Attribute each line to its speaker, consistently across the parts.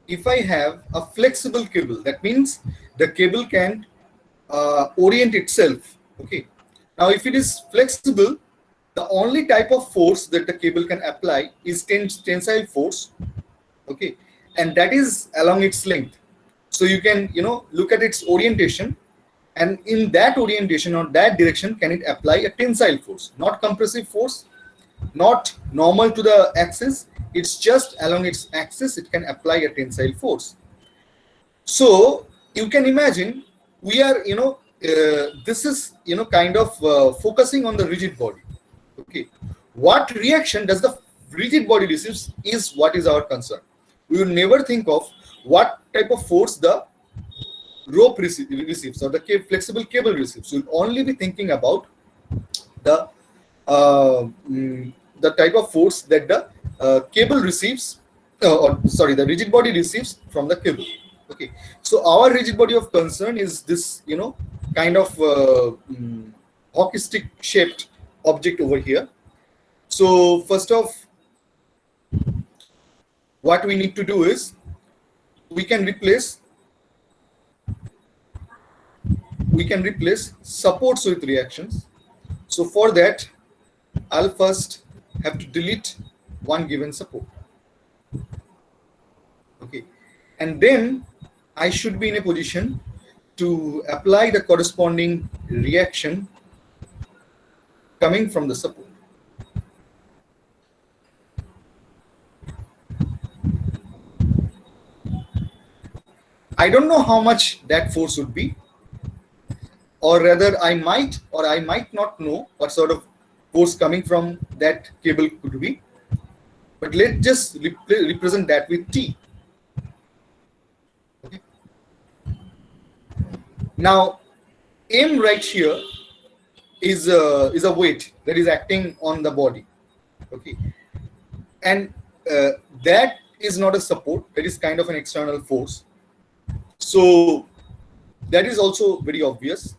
Speaker 1: if I have a flexible cable, that means the cable can orient itself. Okay. Now, if it is flexible, the only type of force that the cable can apply is tensile force. Okay, and that is along its length. So you can look at its orientation, and in that orientation or that direction can it apply a tensile force, not compressive force, not normal to the axis. It's just along its axis it can apply a tensile force. So you can imagine we are this is kind of focusing on the rigid body. Okay, what reaction does the rigid body receives is what is our concern. We will never think of what type of force the rope receives or the flexible cable receives. We'll only be thinking about the type of force that the cable receives, the rigid body receives from the cable. Okay, so our rigid body of concern is this kind of hockey stick shaped object over here. So first off, what we need to do is we can replace supports with reactions. So for that, I'll first have to delete one given support. Okay, and then I should be in a position to apply the corresponding reaction coming from the support. I don't know how much that force would be, or rather I might or I might not know what sort of force coming from that cable could be, but let's just represent that with T. Okay. Now M right here is a weight that is acting on the body. Okay, and that is not a support, that is kind of an external force. So that is also very obvious.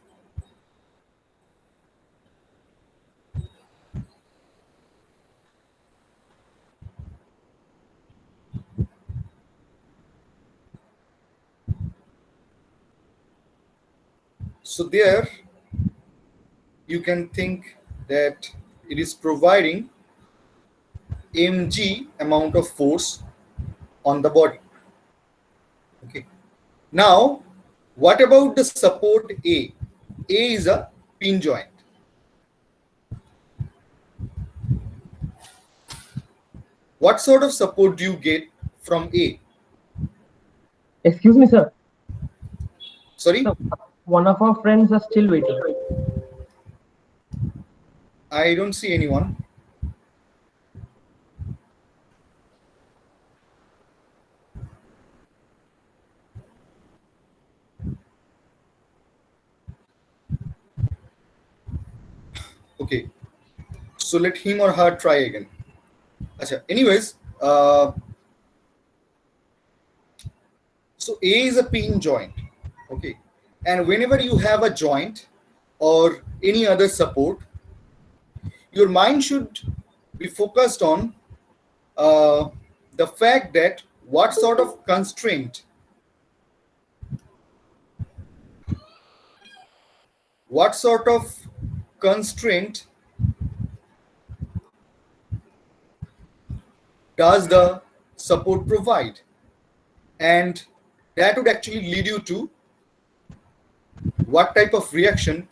Speaker 1: So there you can think that it is providing mg amount of force on the body. Okay. Now, what about the support A? A is a pin joint. What sort of support do you get from A?
Speaker 2: Excuse me, sir.
Speaker 1: Sorry?
Speaker 2: So, one of our friends are still waiting.
Speaker 1: I don't see anyone. Okay, so let him or her try again. Achha, anyways, so A is a pin joint. Okay, and whenever you have a joint or any other support, your mind should be focused on the fact that what sort of constraint does the support provide, and that would actually lead you to what type of reaction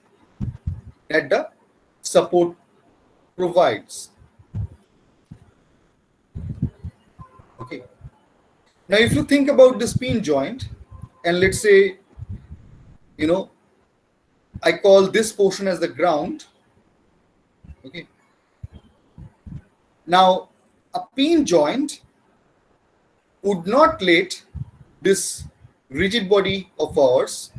Speaker 1: that the support provides. Okay, now if you think about this pin joint, and let's say I call this portion as the ground. Okay, now a pin joint would not let this rigid body of ours,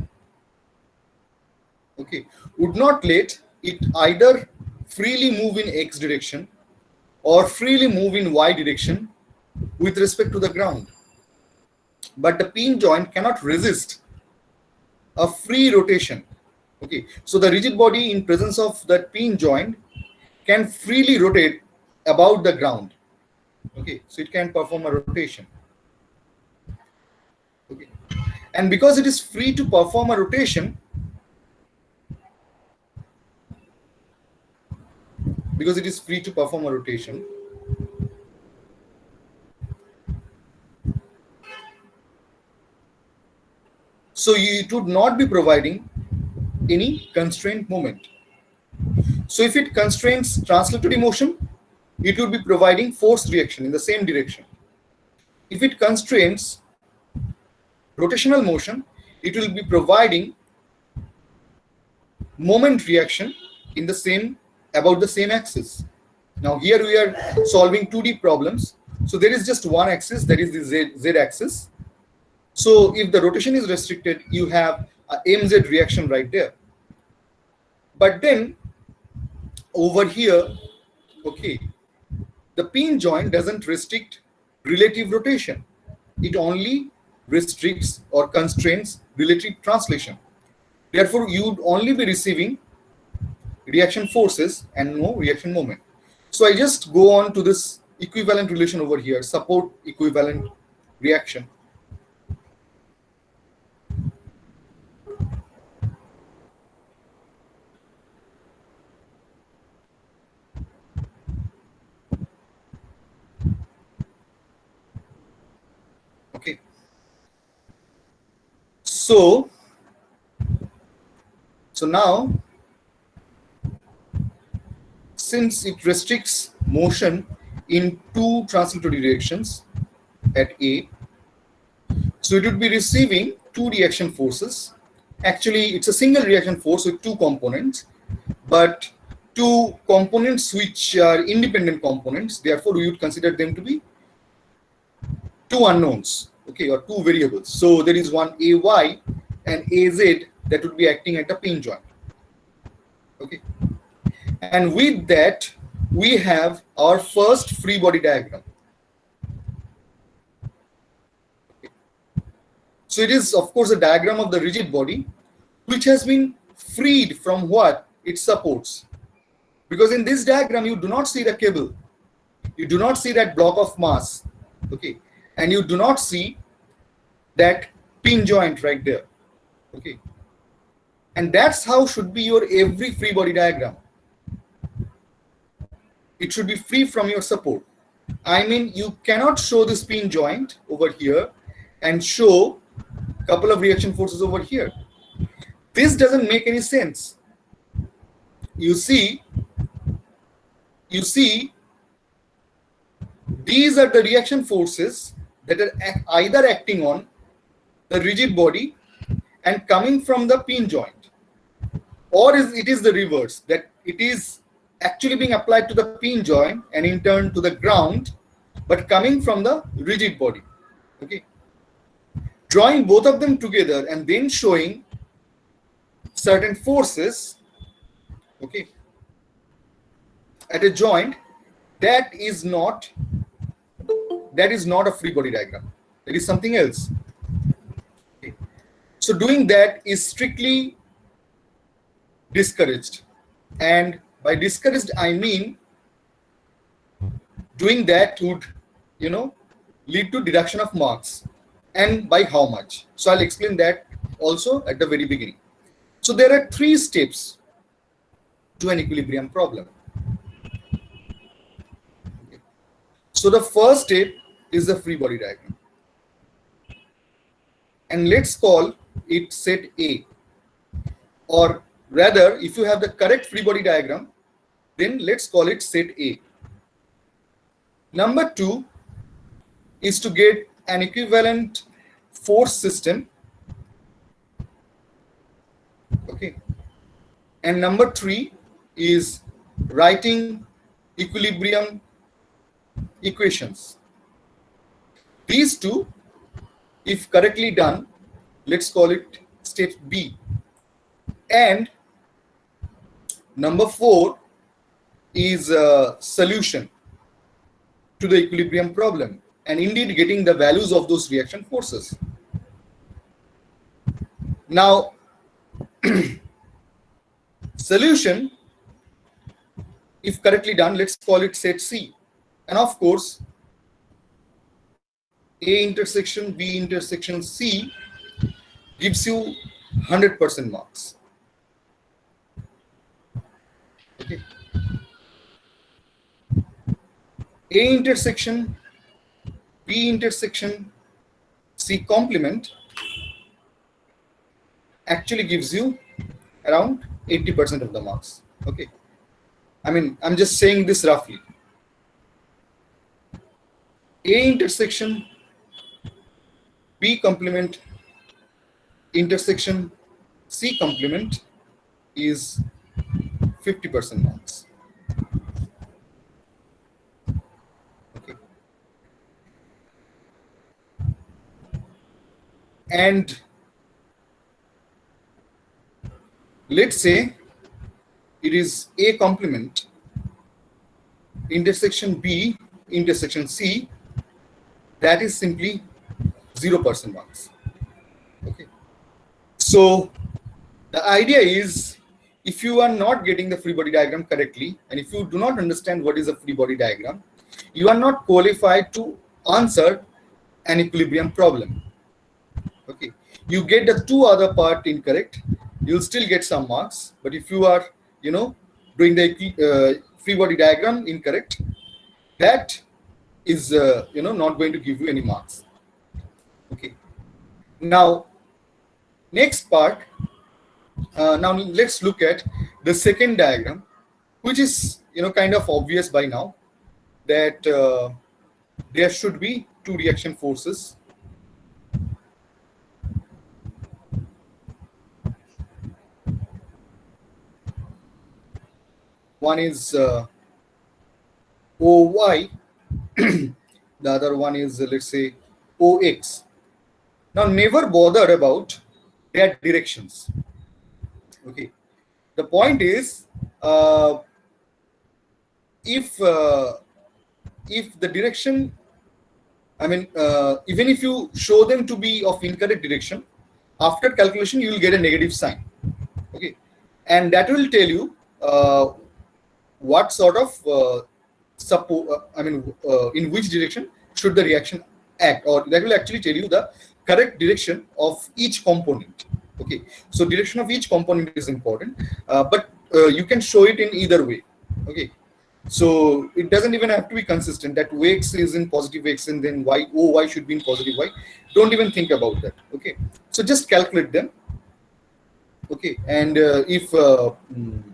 Speaker 1: okay, would not let it either freely move in X direction or freely move in Y direction with respect to the ground. But the pin joint cannot resist a free rotation. Okay, so the rigid body in presence of that pin joint can freely rotate about the ground. Okay, so it can perform a rotation. And because it is free to perform a rotation, so it would not be providing any constraint moment. So if it constrains translatory motion, it would be providing forced reaction in the same direction. If it constrains rotational motion, it will be providing moment reaction in the same, about the same axis. Now here we are solving 2D problems. So there is just one axis, that is the Z axis. So if the rotation is restricted, you have a MZ reaction right there. But then over here, okay, the pin joint doesn't restrict relative rotation. It only restricts or constrains relative translation. Therefore, you would only be receiving reaction forces and no reaction moment. So I just go on to this equivalent relation over here, support equivalent reaction. Okay. So now, since it restricts motion in two translatory directions at A, so it would be receiving two reaction forces. Actually, it's a single reaction force with two components, but two components which are independent components. Therefore, we would consider them to be two unknowns, okay, or two variables. So there is one AY and AZ that would be acting at a pin joint. Okay. And with that, we have our first free body diagram. Okay. So it is, of course, a diagram of the rigid body, which has been freed from what it supports. Because in this diagram, you do not see the cable. You do not see that block of mass. Okay. And you do not see that pin joint right there. Okay. And that's how should be your every free body diagram. It should be free from your support. I mean, you cannot show this pin joint over here and show a couple of reaction forces over here. This doesn't make any sense. You see, these are the reaction forces that are either acting on the rigid body and coming from the pin joint, or it is the reverse, that it is actually being applied to the pin joint and in turn to the ground, but coming from the rigid body. Okay. Drawing both of them together and then showing certain forces, okay, at a joint, that is not a free body diagram. That is something else. Okay. So doing that is strictly discouraged. And by discouraged, I mean doing that would, lead to deduction of marks, and by how much. So I'll explain that also at the very beginning. So there are 3 steps to an equilibrium problem. Okay. So the first step is the free body diagram. And let's call it set A. Or rather, if you have the correct free body diagram, then let's call it set A. Number 2 is to get an equivalent force system. Okay. And number 3 is writing equilibrium equations. These 2, if correctly done, let's call it step B. And number 4 is a solution to the equilibrium problem, and indeed getting the values of those reaction forces. Now, solution, if correctly done, let's call it set C. And of course, A intersection B intersection C gives you 100% marks. Okay. A intersection, B intersection, C complement actually gives you around 80% of the marks. Okay. I mean, I'm just saying this roughly. A intersection, B complement, intersection, C complement is 50% marks. Okay. And let's say it is A complement, intersection B, intersection C, that is simply 0% marks. Okay. So the idea is, if you are not getting the free body diagram correctly, and if you do not understand what is a free body diagram, you are not qualified to answer an equilibrium problem. Okay, you get the two other part incorrect, you'll still get some marks. But if you are, doing the free body diagram incorrect, that is, not going to give you any marks. Okay. Now, next part. Now let's look at the second diagram, which is kind of obvious by now, that there should be two reaction forces. One is OY, the other one is let's say OX. Now never bother about their directions. Okay, the point is, if the direction, I mean, even if you show them to be of incorrect direction, after calculation you will get a negative sign. Okay, and that will tell you what sort of in which direction should the reaction act, or that will actually tell you the correct direction of each component. Okay, so direction of each component is important, but you can show it in either way. Okay, so it doesn't even have to be consistent that X is in positive X and then OY should be in positive Y. Don't even think about that. Okay, so just calculate them. Okay, and if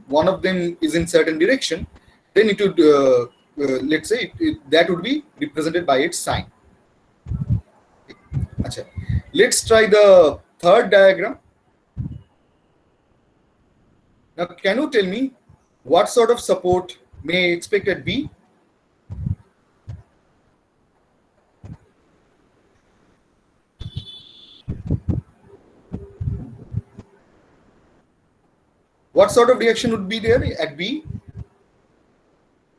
Speaker 1: one of them is in certain direction, then it would let's say that would be represented by its sign. Okay. Let's try the third diagram. Now, can you tell me what sort of support may I expect at B? What sort of reaction would be there at B?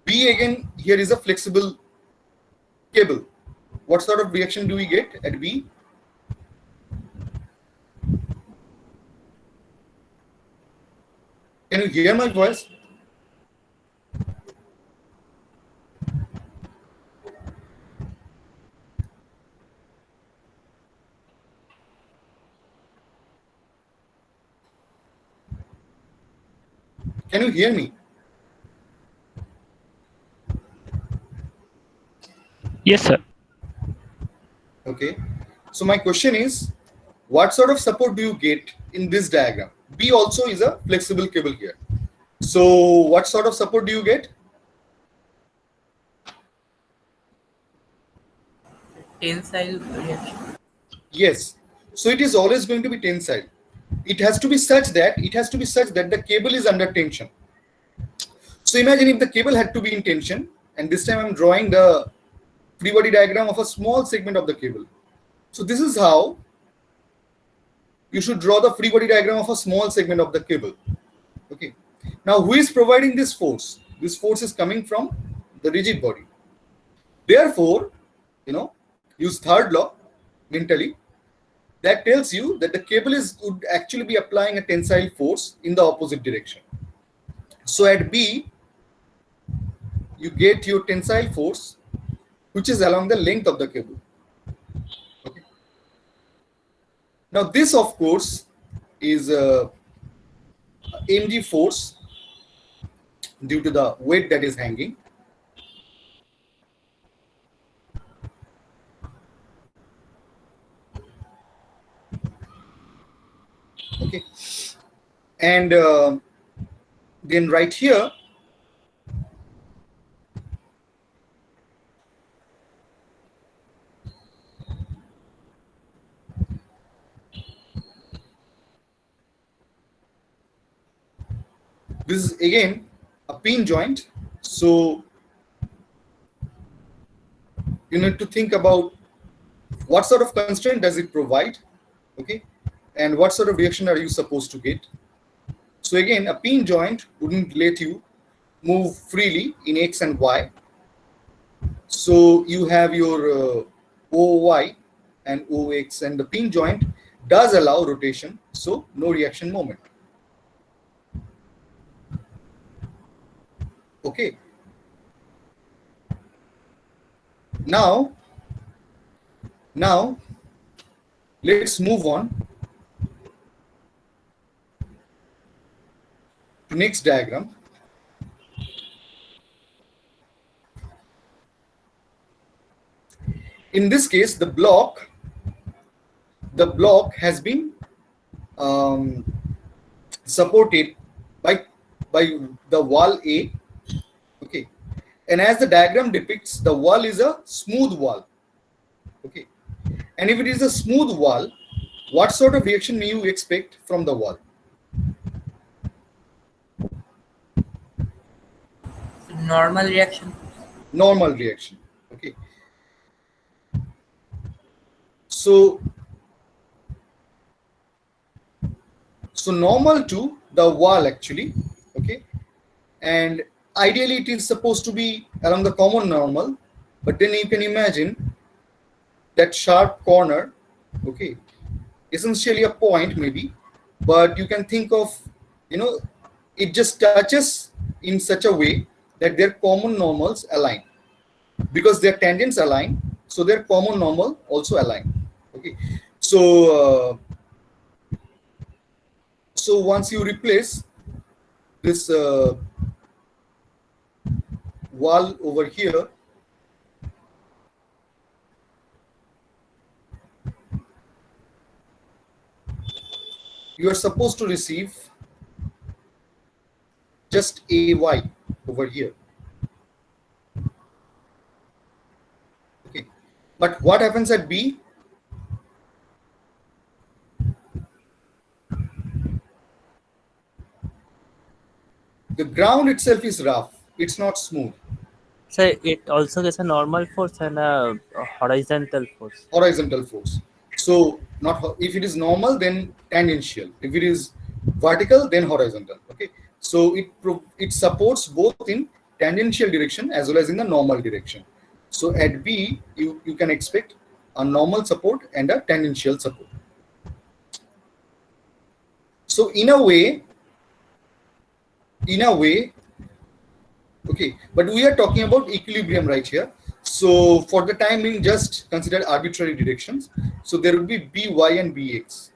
Speaker 1: B again, here is a flexible cable. What sort of reaction do we get at B? Can you hear my voice? Can you hear me?
Speaker 3: Yes, sir.
Speaker 1: Okay. So my question is, what sort of support do you get in this diagram? B also is a flexible cable here. So what sort of support do you get?
Speaker 4: Tensile reaction.
Speaker 1: Yes. So it is always going to be tensile. It has to be such that the cable is under tension. So imagine if the cable had to be in tension, and this time I'm drawing the free body diagram of a small segment of the cable. So this is how you should draw the free body diagram of a small segment of the cable. Okay. Now, who is providing this force? This force is coming from the rigid body. Therefore, use third law mentally. That tells you that the cable would actually be applying a tensile force in the opposite direction. So at B, you get your tensile force, which is along the length of the cable. Okay. Now this of course is a mg force due to the weight that is hanging. Okay, and then right here this is again a pin joint, so you need to think about what sort of constraint does it provide, okay, and what sort of reaction are you supposed to get. So again, a pin joint wouldn't let you move freely in x and y, so you have your OY and OX, and the pin joint does allow rotation, so no reaction moment. Okay, now let's move on to next diagram. In this case, the block has been supported by the wall A. Okay, and as the diagram depicts, the wall is a smooth wall. Okay, and if it is a smooth wall, what sort of reaction may you expect from the wall?
Speaker 4: Normal reaction.
Speaker 1: Normal reaction. Okay, so normal to the wall actually. Okay, and ideally it is supposed to be along the common normal, but then you can imagine that sharp corner, okay, essentially a point maybe, but you can think of, you know, it just touches in such a way that their common normals align, because their tangents align, so their common normal also align. Okay, so so once you replace this wall over here, you are supposed to receive just AY over here. Okay, but what happens at B? The ground itself is rough, it's not smooth.
Speaker 3: So it also gets a normal force and a horizontal force.
Speaker 1: Horizontal force. So not, if it is normal then tangential, if it is vertical then horizontal. Okay, so it supports both in tangential direction as well as in the normal direction. So at B you can expect a normal support and a tangential support. So in a way, okay, but we are talking about equilibrium right here. So for the time being, just consider arbitrary directions. So there will be By and Bx.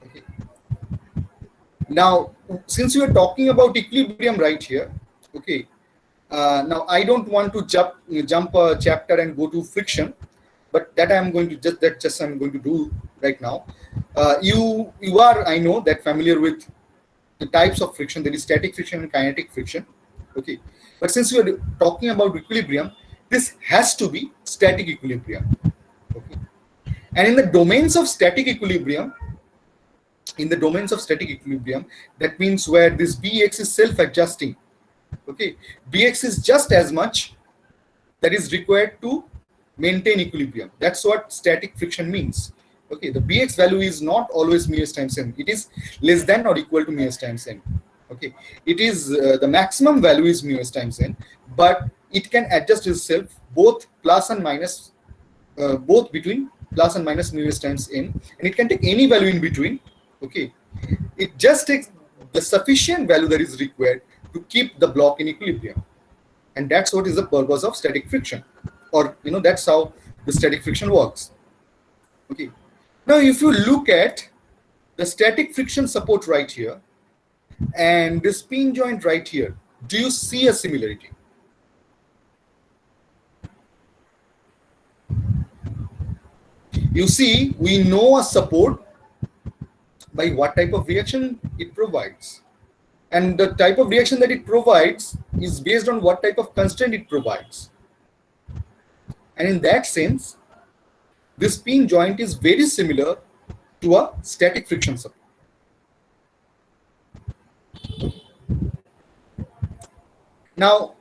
Speaker 1: Okay. Now, since you are talking about equilibrium right here, okay. Now I don't want to jump a chapter and go to friction, but that I'm going to I'm going to do right now. You are, I know, that familiar with the types of friction. There is static friction and kinetic friction. Okay, but since we are talking about equilibrium, this has to be static equilibrium. Okay, and in the domains of static equilibrium, that means where this Bx is self-adjusting. Okay, Bx is just as much that is required to maintain equilibrium. That's what static friction means. Okay, the Bx value is not always mu s times n. It is less than or equal to mu s times n. Okay, it is the maximum value is mu s times n, but it can adjust itself both plus and minus, both between plus and minus mu s times n, and it can take any value in between. Okay, it just takes the sufficient value that is required to keep the block in equilibrium, and that's what is the purpose of static friction, or that's how the static friction works. Okay. Now, if you look at the static friction support right here and this pin joint right here, do you see a similarity? You see, we know a support by what type of reaction it provides. And the type of reaction that it provides is based on what type of constraint it provides. And in that sense, this pin joint is very similar to a static friction support. Now,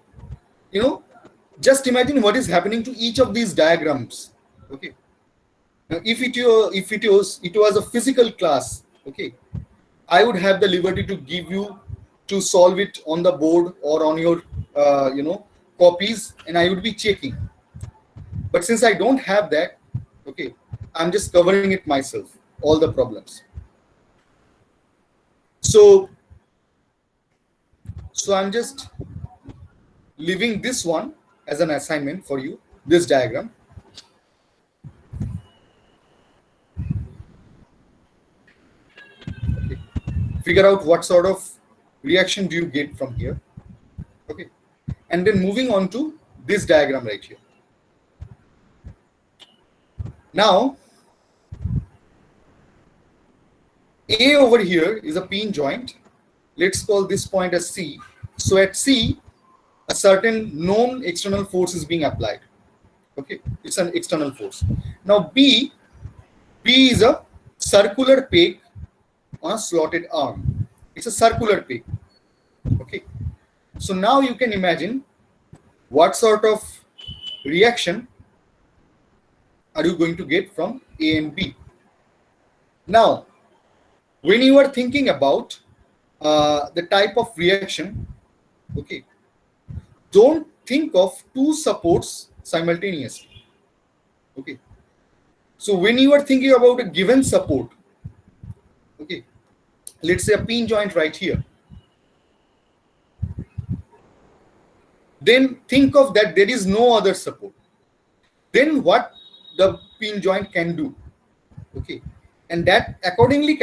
Speaker 1: just imagine what is happening to each of these diagrams. Okay. Now, if it was a physical class, okay, I would have the liberty to give you to solve it on the board or on your copies, and I would be checking. But since I don't have that, okay, I'm just covering it myself, all the problems. So I'm just leaving this one as an assignment for you, this diagram. Okay. Figure out what sort of reaction do you get from here. Okay. And then moving on to this diagram right here. Now, A over here is a pin joint. Let's call this point as C. So at C, a certain known external force is being applied. Okay, it's an external force. Now B is a circular peg on a slotted arm. It's a circular peg. Okay, so now you can imagine what sort of reaction are you going to get from A and B. Now, when you are thinking about the type of reaction, okay, don't think of two supports simultaneously. Okay, so when you are thinking about a given support, okay, let's say a pin joint right here, then think of that there is no other support. Then what the pin joint can do, okay, and that accordingly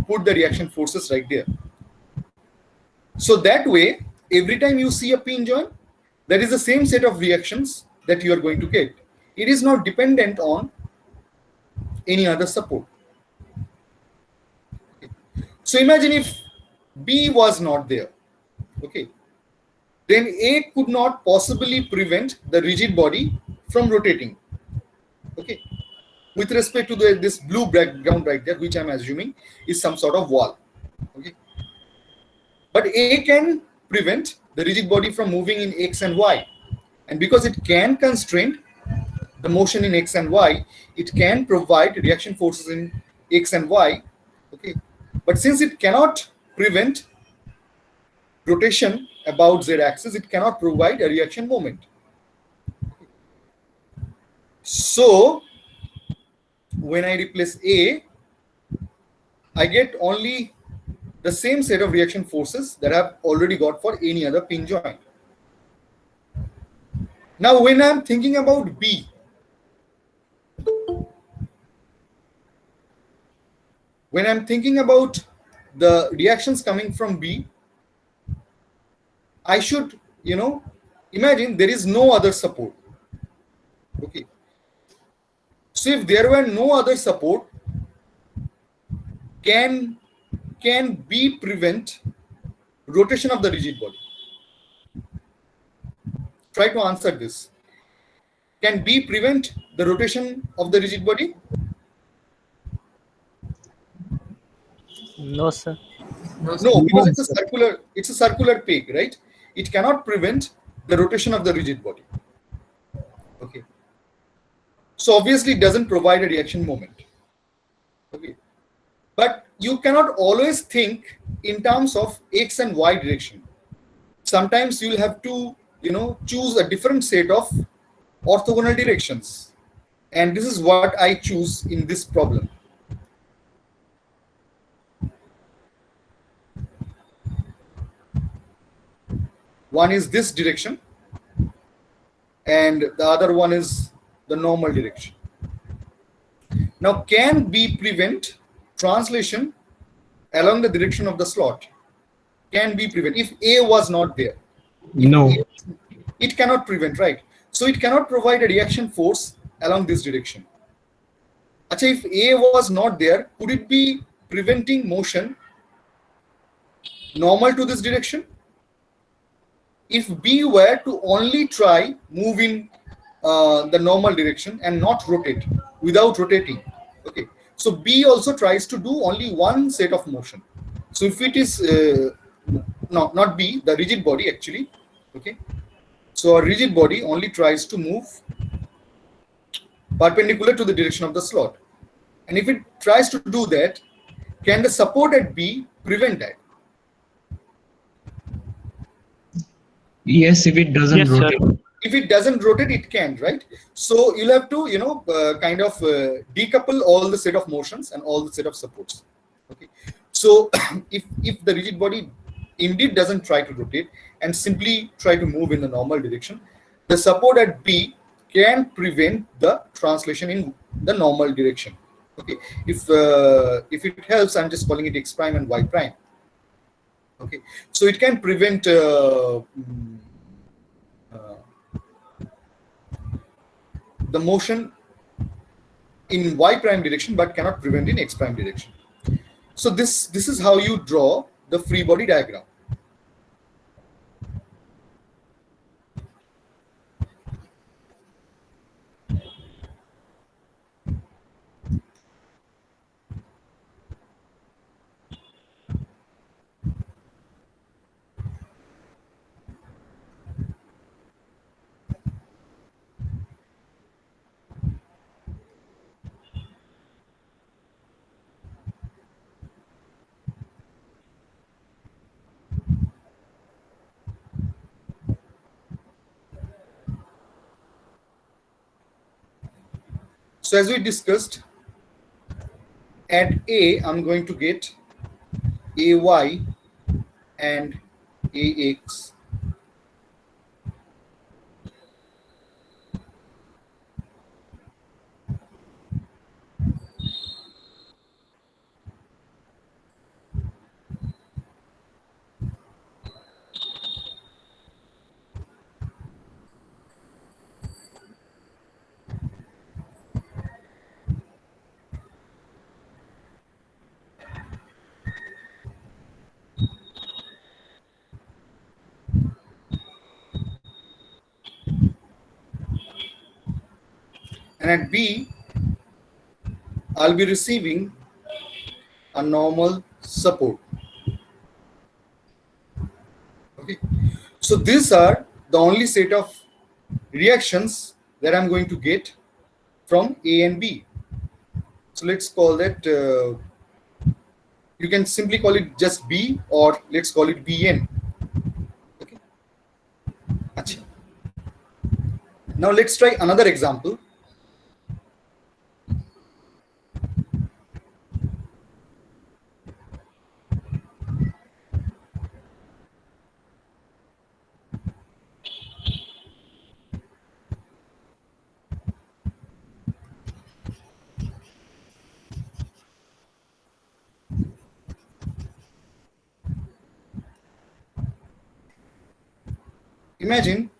Speaker 1: put the reaction forces right there. So that way, every time you see a pin joint, that is the same set of reactions that you are going to get. It is not dependent on any other support. Okay. So imagine if B was not there, okay, then A could not possibly prevent the rigid body from rotating. Okay, with respect to this blue background right there, which I'm assuming is some sort of wall. Okay, but A can prevent the rigid body from moving in X and Y, and because it can constrain the motion in X and Y, it can provide reaction forces in X and Y. Okay, but since it cannot prevent rotation about Z axis, it cannot provide a reaction moment. So when I replace A, I get only the same set of reaction forces that I've already got for any other pin joint. Now, when I'm thinking about B, when I'm thinking about the reactions coming from B, I should, imagine there is no other support. Okay. So if there were no other support, can B prevent rotation of the rigid body? Try to answer this. Can B prevent the rotation of the rigid body?
Speaker 3: No, sir.
Speaker 1: No, because it's a circular peg, right? It cannot prevent the rotation of the rigid body. Okay. So obviously it doesn't provide a reaction moment. Okay. But you cannot always think in terms of X and Y direction. Sometimes you'll have to, choose a different set of orthogonal directions. And this is what I choose in this problem. One is this direction, and the other one is the normal direction. Now, can B prevent translation along the direction of the slot? Can B prevent if A was not there?
Speaker 5: No.
Speaker 1: It cannot prevent, right? So it cannot provide a reaction force along this direction. Achha, if A was not there, could it be preventing motion normal to this direction? If B were to only try move in the normal direction and not rotate without rotating, okay, so B also tries to do only one set of motion. So if it is no, not B, the rigid body actually, okay, so a rigid body only tries to move perpendicular to the direction of the slot, and if it tries to do that, can the support at B prevent that?
Speaker 5: Yes, if it doesn't
Speaker 3: Yes, sir.
Speaker 5: rotate.
Speaker 1: If it doesn't rotate, it can, right? So you'll have to, kind of decouple all the set of motions and all the set of supports. Okay. So if the rigid body indeed doesn't try to rotate and simply try to move in the normal direction, the support at B can prevent the translation in the normal direction. Okay. If it helps, I'm just calling it X prime and Y prime. Okay. So it can prevent the motion in Y prime direction, but cannot prevent in X prime direction. So this is how you draw the free body diagram. So as we discussed, at A, I'm going to get AY and AX. And at B, I'll be receiving a normal support. Okay. So these are the only set of reactions that I'm going to get from A and B. So let's call that, you can simply call it just B, or let's call it Bn. Okay. Achha. Now let's try another example. Imagine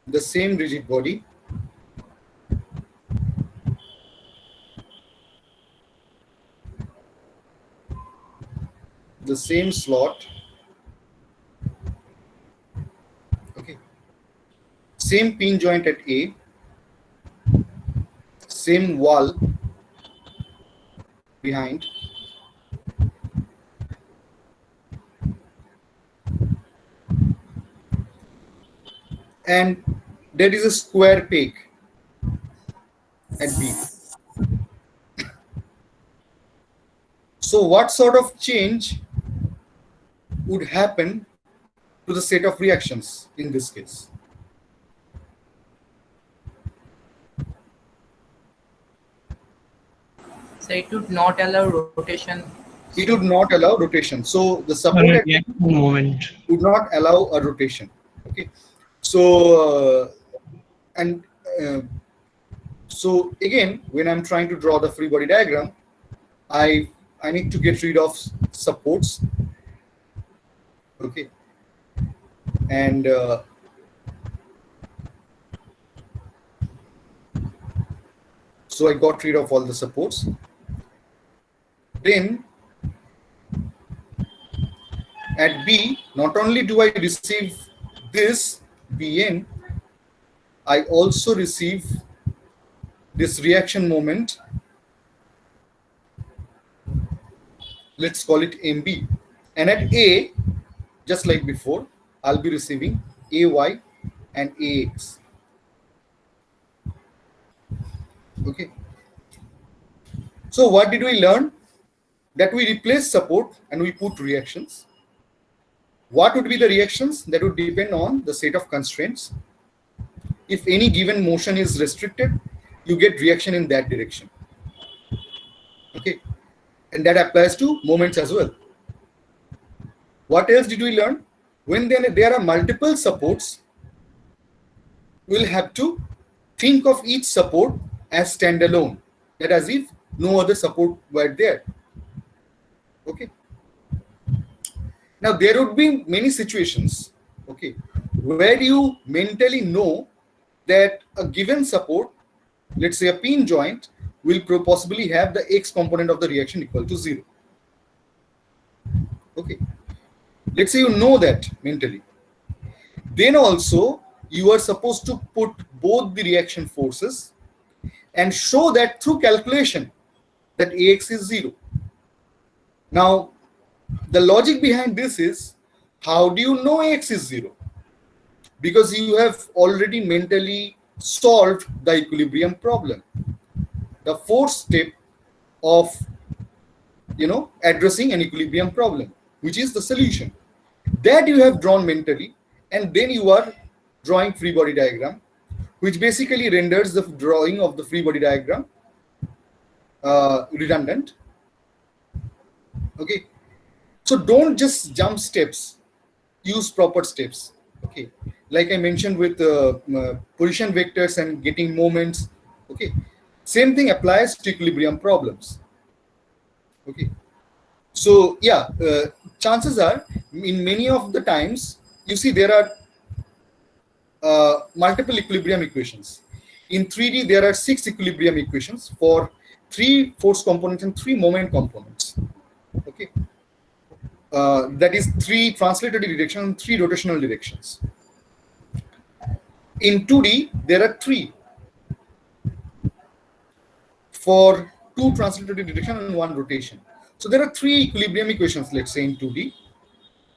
Speaker 1: the same rigid body, the same slot, okay, same pin joint at A, same wall behind, and there is a square peg at B. So what sort of change would happen to the set of reactions in this case?
Speaker 4: So it would not allow rotation
Speaker 1: it would not allow rotation. So the
Speaker 5: On
Speaker 1: support
Speaker 5: a
Speaker 1: at
Speaker 5: reaction moment.
Speaker 1: would not allow a rotation. Okay. So and so again, when I'm trying to draw the free body diagram, I need to get rid of supports. Okay. And so I got rid of all the supports. Then at B, not only do I receive this Bn, I also receive this reaction moment. Let's call it MB. And at A, just like before, I'll be receiving AY and AX. Okay. So what did we learn? That we replace support and we put reactions. What would be the reactions? That would depend on the set of constraints. If any given motion is restricted, you get reaction in that direction. Okay. And that applies to moments as well. What else did we learn? When there are multiple supports, we'll have to think of each support as standalone, that as if no other support were there. Okay. Now there would be many situations, okay, where you mentally know that a given support, let's say a pin joint, will possibly have the X component of the reaction equal to 0. Okay. Let's say you know that mentally. Then also you are supposed to put both the reaction forces and show that through calculation that AX is 0. Now, the logic behind this is, how do you know AX is 0? Because you have already mentally solved the equilibrium problem. The fourth step of addressing an equilibrium problem, which is the solution. That you have drawn mentally, and then you are drawing free body diagram, which basically renders the drawing of the free body diagram redundant. Okay. So don't just jump steps, use proper steps. Okay. Like I mentioned with position vectors and getting moments. Okay. Same thing applies to equilibrium problems. Okay. So yeah, chances are in many of the times, you see there are multiple equilibrium equations. In 3D, there are 6 equilibrium equations for 3 force components and 3 moment components. Okay. That is 3 translatory directions and 3 rotational directions. In 2D, there are 3 for 2 translatory direction and 1 rotation. So there are 3 equilibrium equations, let's say in 2D,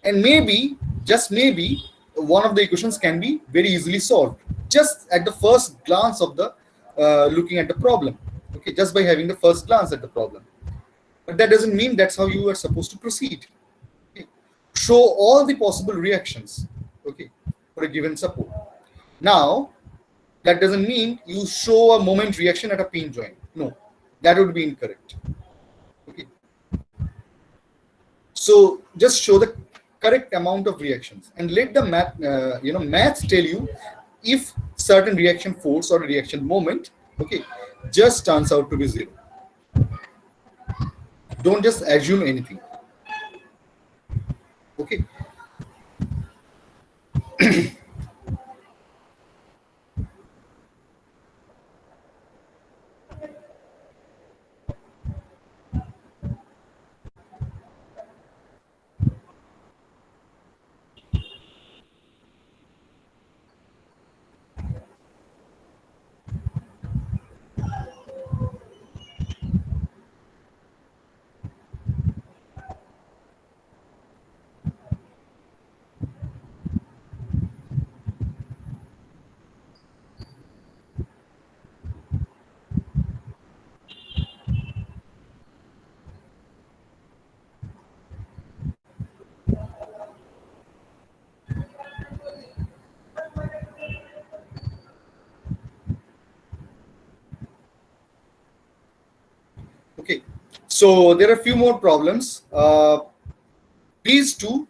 Speaker 1: and maybe, just maybe, one of the equations can be very easily solved just at the first glance of the looking at the problem. Okay, just by having the first glance at the problem. But that doesn't mean that's how you are supposed to proceed. Okay. Show all the possible reactions, okay, for a given support. Now, that doesn't mean you show a moment reaction at a pin joint. No, that would be incorrect. Okay. So just show the correct amount of reactions and let the math tell you if certain reaction force or reaction moment, okay, just turns out to be 0. Don't just assume anything. Okay. Okay, So there are a few more problems. These two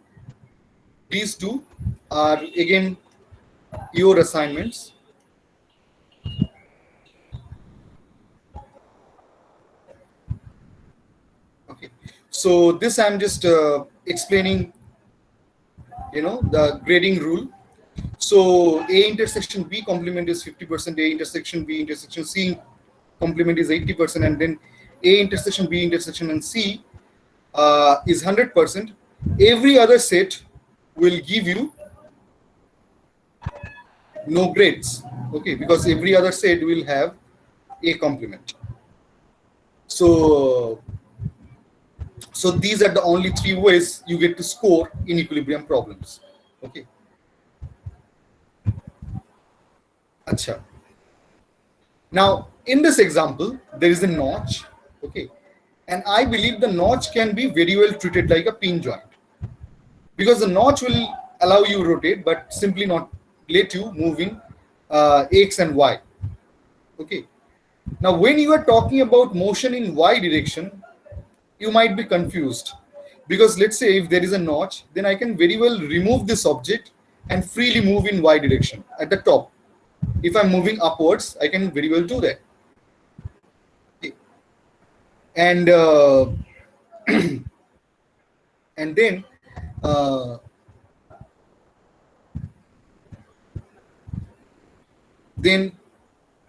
Speaker 1: are again your assignments. Okay, so this I'm just explaining, the grading rule. So A intersection B complement is 50%, A intersection B intersection C complement is 80%, and then A intersection B intersection and C is 100%. Every other set will give you no grades, okay, because every other set will have A complement. So these are the only three ways you get to score in equilibrium problems. Okay. Acha. Now in this example there is a notch, okay, and I believe the notch can be very well treated like a pin joint, because the notch will allow you rotate but simply not let you move in X and Y. Okay. Now when you are talking about motion in Y direction, you might be confused, because let's say if there is a notch, then I can very well remove this object and freely move in Y direction at the top. If I'm moving upwards, I can very well do that. Okay. And and then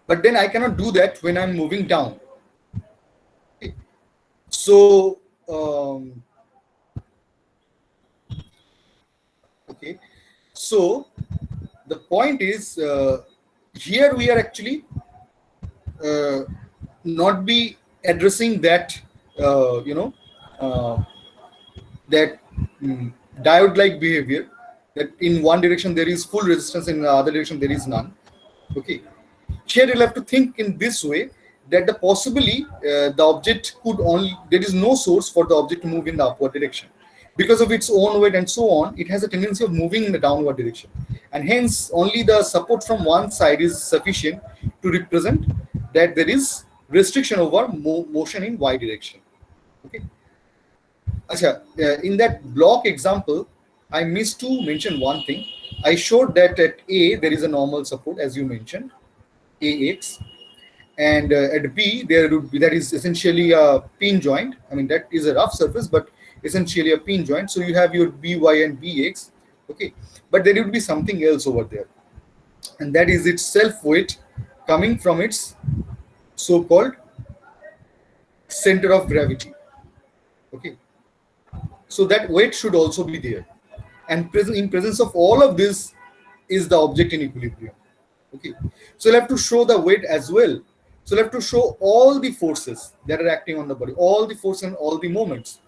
Speaker 1: but then I cannot do that when I'm moving down. Okay. So okay, so the point is, here we are actually not be addressing that that diode like behavior, that in one direction there is full resistance, in the other direction there is none. Okay, here you'll have to think in this way, that the possibly the object could only, there is no source for the object to move in the upward direction. Because of its own weight and so on, it has a tendency of moving in the downward direction, and hence only the support from one side is sufficient to represent that there is restriction over motion in Y direction. Okay. Achha, in that block example, I missed to mention one thing. I showed that at A there is a normal support, as you mentioned, AX, and at B there would be, that is essentially a pin joint. I mean, that is a rough surface, but essentially a pin joint. So you have your BY and BX, okay, but there would be something else over there, and that is its self weight coming from its so-called center of gravity. Okay, so that weight should also be there, and in presence of all of this is the object in equilibrium. Okay, so you'll have to show the weight as well. So you'll have to show all the forces that are acting on the body, all the force and all the moments,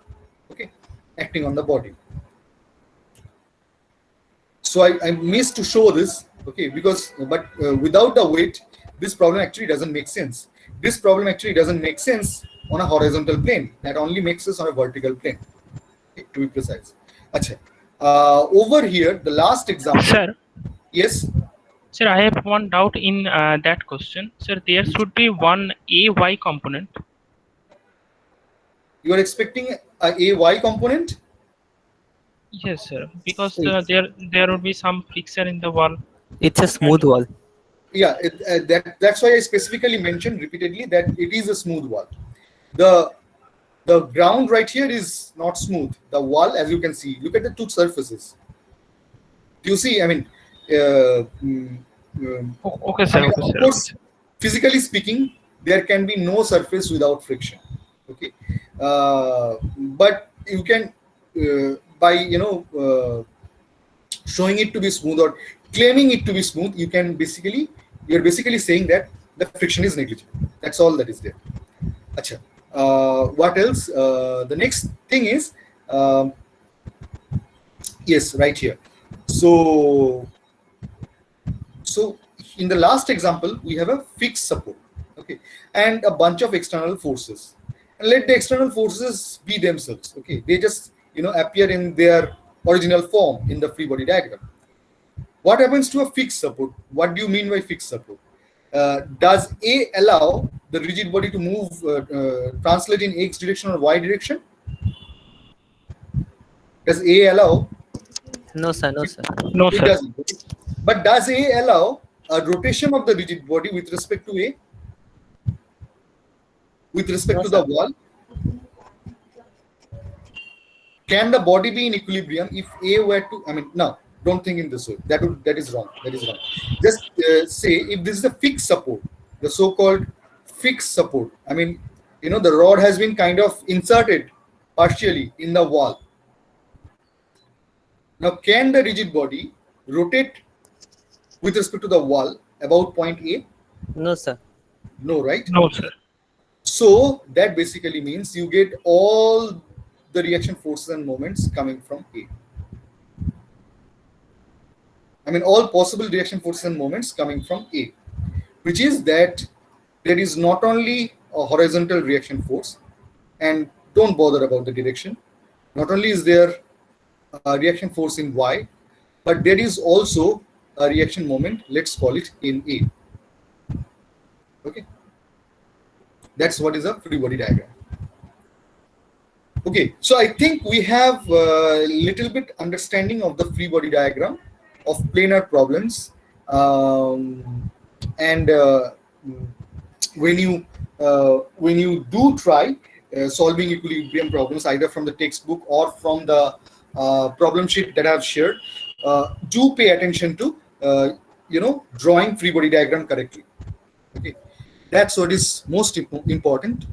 Speaker 1: okay, acting on the body. So I missed to show this, okay, because without the weight, this problem actually doesn't make sense. This problem actually doesn't make sense on a horizontal plane. That only makes sense on a vertical plane, okay, to be precise. Achha. Over here, the last example.
Speaker 5: Sir.
Speaker 1: Yes.
Speaker 5: Sir, I have one doubt in that question. Sir, there should be one AY component.
Speaker 1: You are expecting a AY component?
Speaker 5: Yes, sir. Because there would be some friction in the wall.
Speaker 3: It's a smooth wall.
Speaker 1: Yeah, that's why I specifically mentioned repeatedly that it is a smooth wall. The ground right here is not smooth. The wall, as you can see, look at the two surfaces. Do you see? I mean,
Speaker 5: okay, sir.
Speaker 1: Of course, physically speaking, there can be no surface without friction. Okay, but you can by showing it to be smooth or claiming it to be smooth, you're basically saying that the friction is negligible. That's all that is there. Achha. What else? The next thing is, yes, right here. So in the last example, we have a fixed support, okay, and a bunch of external forces. And let the external forces be themselves, okay. They just appear in their original form in the free body diagram. What happens to a fixed support? What do you mean by fixed support? Does A allow the rigid body to move, translate in X direction or Y direction? Does A allow?
Speaker 3: No, sir. No, sir.
Speaker 5: No,
Speaker 1: It
Speaker 5: sir.
Speaker 1: doesn't. But does A allow a rotation of the rigid body with respect to A? With respect
Speaker 3: No,
Speaker 1: to the
Speaker 3: sir.
Speaker 1: wall? Can the body be in equilibrium if A were to, I mean, no, don't think in this way. That is wrong. That is wrong. Just say if this is a fixed support, the so-called fixed support. I mean, you know, the rod has been kind of inserted partially in the wall. Now, can the rigid body rotate with respect to the wall about point A?
Speaker 3: No, sir.
Speaker 1: No, right?
Speaker 5: No, sir.
Speaker 1: So that basically means you get all the reaction forces and moments coming from A. I mean, all possible reaction forces and moments coming from A, which is that there is not only a horizontal reaction force, and don't bother about the direction. Not only is there a reaction force in Y, but there is also a reaction moment, let's call it in A. Okay. That's what is a free body diagram. Okay, so I think we have a little bit understanding of the free body diagram of planar problems, and when you do try solving equilibrium problems either from the textbook or from the problem sheet that I have shared, do pay attention to drawing free body diagram correctly. Okay, that's what is most important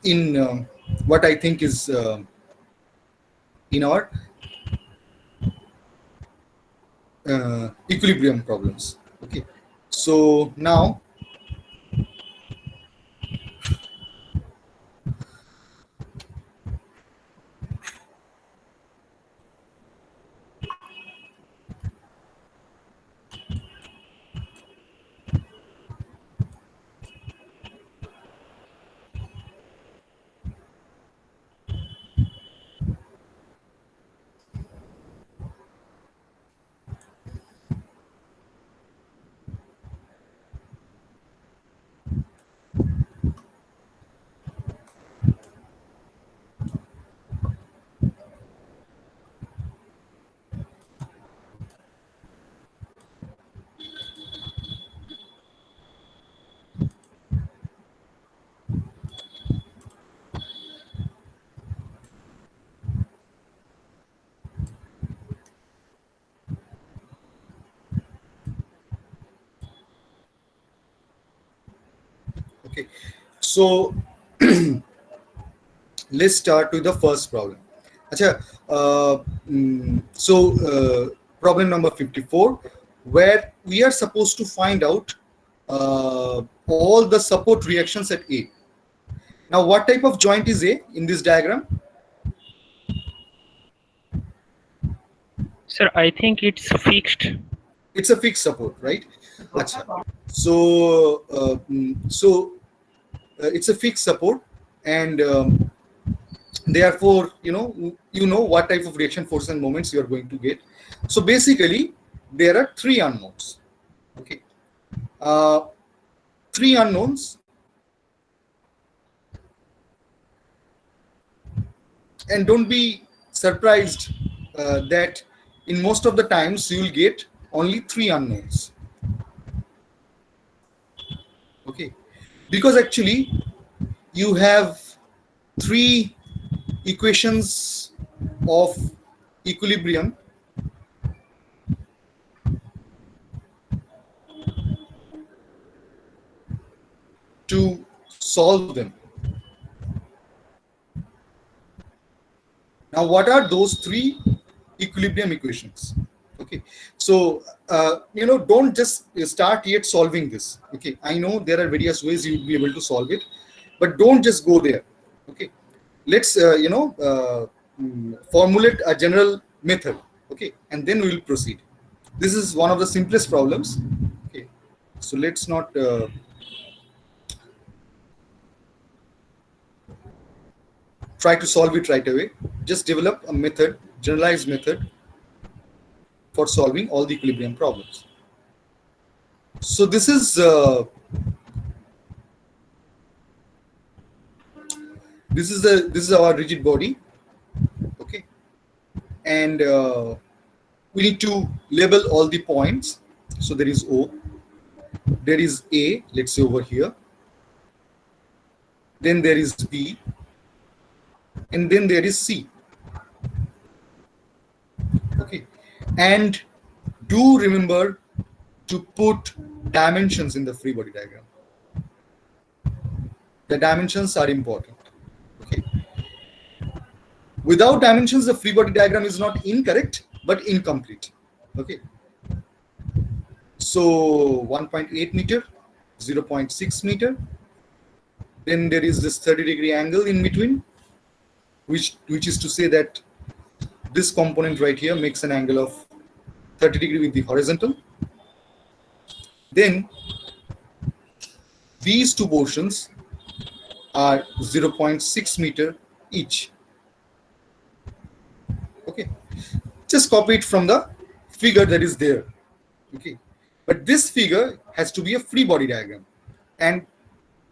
Speaker 1: in what I think is in our equilibrium problems. Okay, so now okay, so let's start with the first problem. Achha, problem number 54, where we are supposed to find out all the support reactions at A. Now, what type of joint is A in this diagram?
Speaker 5: Sir, I think it's fixed.
Speaker 1: It's a fixed support, right? Achha. So, it's a fixed support, and therefore, you know what type of reaction force and moments you are going to get. So basically, there are three unknowns. Okay, three unknowns, and don't be surprised that in most of the times you will get only three unknowns. Okay, because actually you have three equations of equilibrium to solve them. Now, what are those three equilibrium equations? Okay, so don't just start yet solving this. Okay, I know there are various ways you will be able to solve it, but don't just go there. Okay, let's formulate a general method. Okay, and then we will proceed. This is one of the simplest problems. Okay, so let's not try to solve it right away. Just develop a method, generalized method for solving all the equilibrium problems. So this is This is our rigid body. Okay, and we need to label all the points. So there is O, there is A, let's say over here, then there is B, and then there is C. Okay, and do remember to put dimensions in the free body diagram. The dimensions are important. Okay, without dimensions, the free body diagram is not incorrect but incomplete. Okay, so 1.8 meter, 0.6 meter, then there is this 30-degree angle in between, which is to say that this component right here makes an angle of 30 degree with the horizontal. Then these two portions are 0.6 meter each. Okay, just copy it from the figure that is there. Okay, but this figure has to be a free body diagram, and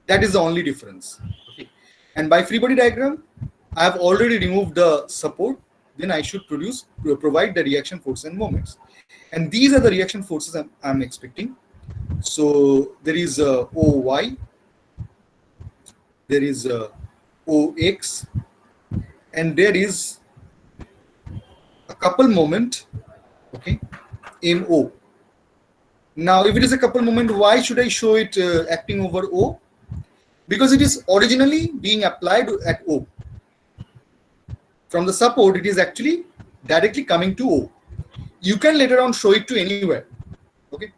Speaker 1: that is the only difference. Okay, and by free body diagram, I have already removed the support. Then I should provide the reaction force and moments, and these are the reaction forces I'm expecting. So there is OY, there is OX, and there is a couple moment. Okay, MO. Now, if it is a couple moment, why should I show it acting over O? Because it is originally being applied at O. From the support, it is actually directly coming to O. You can later on show it to anywhere. Okay.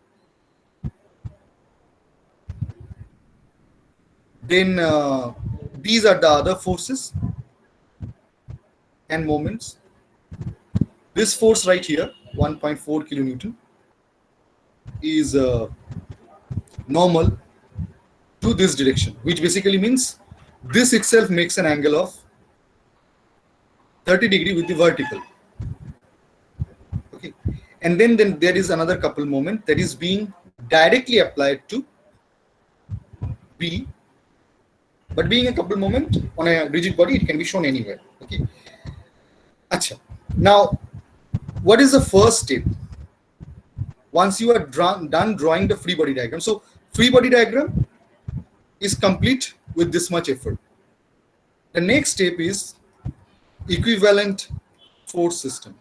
Speaker 1: Then these are the other forces and moments. This force right here, 1.4 kilonewton, is normal to this direction, which basically means this itself makes an angle of 30 degree with the vertical. Okay, and then there is another couple moment that is being directly applied to B, but being a couple moment on a rigid body, it can be shown anywhere. Okay. Achha. Now, what is the first step? Once you are done drawing the free body diagram, so free body diagram is complete with this much effort. The next step is equivalent force system.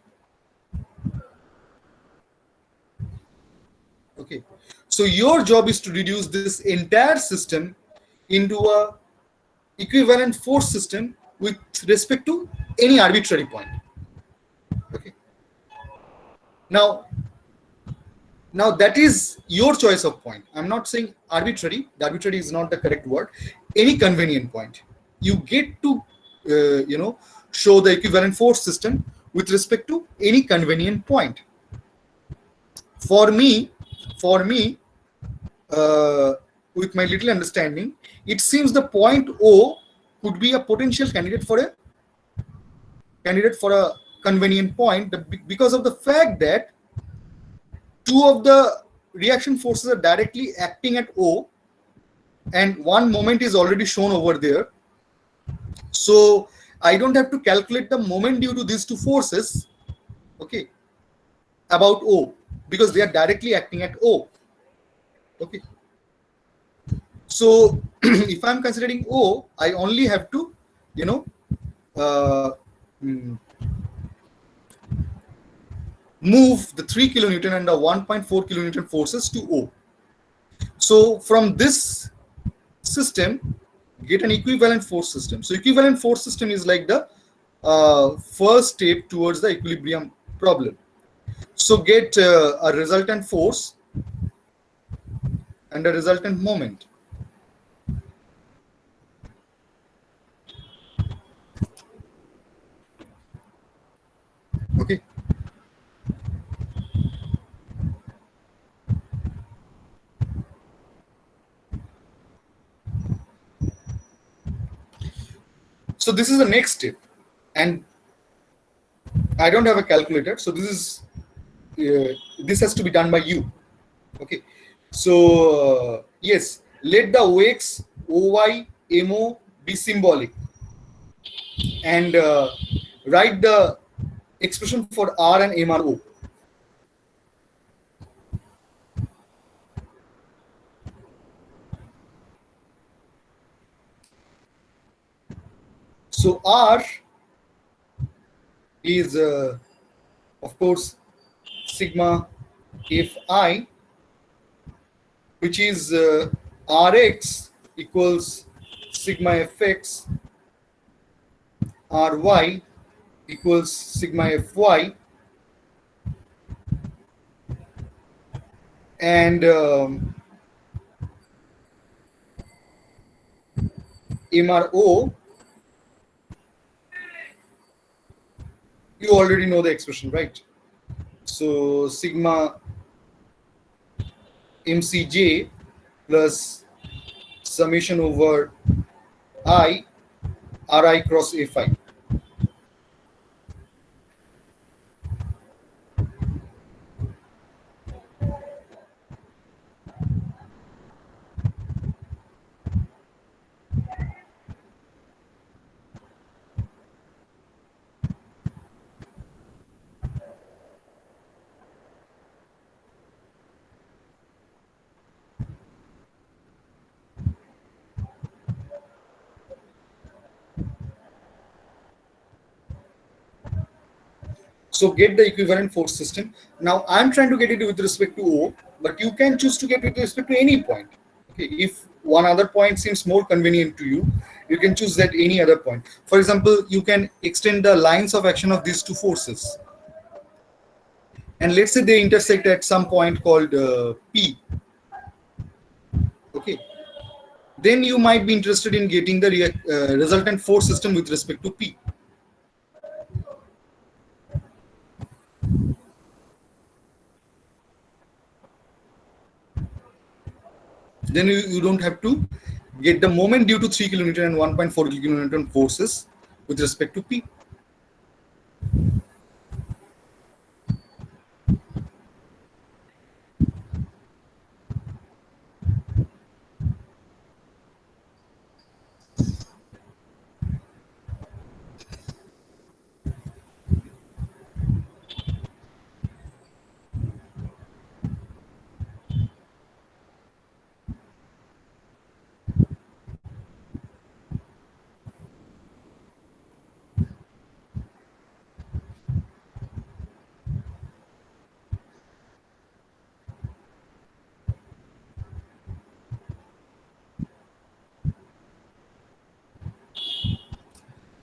Speaker 1: Okay, so your job is to reduce this entire system into a equivalent force system with respect to any arbitrary point. Okay, now that is your choice of point. I'm not saying arbitrary. The arbitrary is not the correct word. Any convenient point, you get to show the equivalent force system with respect to any convenient point. For me, with my little understanding, it seems the point O could be a potential candidate for a convenient point, because of the fact that two of the reaction forces are directly acting at O, and one moment is already shown over there. So I don't have to calculate the moment due to these two forces, okay, about O, because they are directly acting at O. Okay. So if I'm considering O, I only have to, move the 3 kilonewton and the 1.4 kilonewton forces to O. So from this system, get an equivalent force system. So equivalent force system is like the first step towards the equilibrium problem. So get a resultant force and a resultant moment. Okay. So this is the next step, and I don't have a calculator, so this has to be done by you. Okay, so yes, let the OX, OY, MO be symbolic. and write the expression for R and MRO. So R is of course sigma Fi, which is Rx equals sigma Fx, Ry equals sigma Fy, and MRO, you already know the expression, right? So sigma mcj plus summation over I Ri cross Fi. So get the equivalent force system. Now I'm trying to get it with respect to O, but you can choose to get with respect to any point. Okay, if one other point seems more convenient to you, you can choose that any other point. For example, you can extend the lines of action of these two forces. And let's say they intersect at some point called P. Okay. Then you might be interested in getting the resultant force system with respect to P. Then you don't have to get the moment due to 3 kilonewton and 1.4 kilonewton forces with respect to P.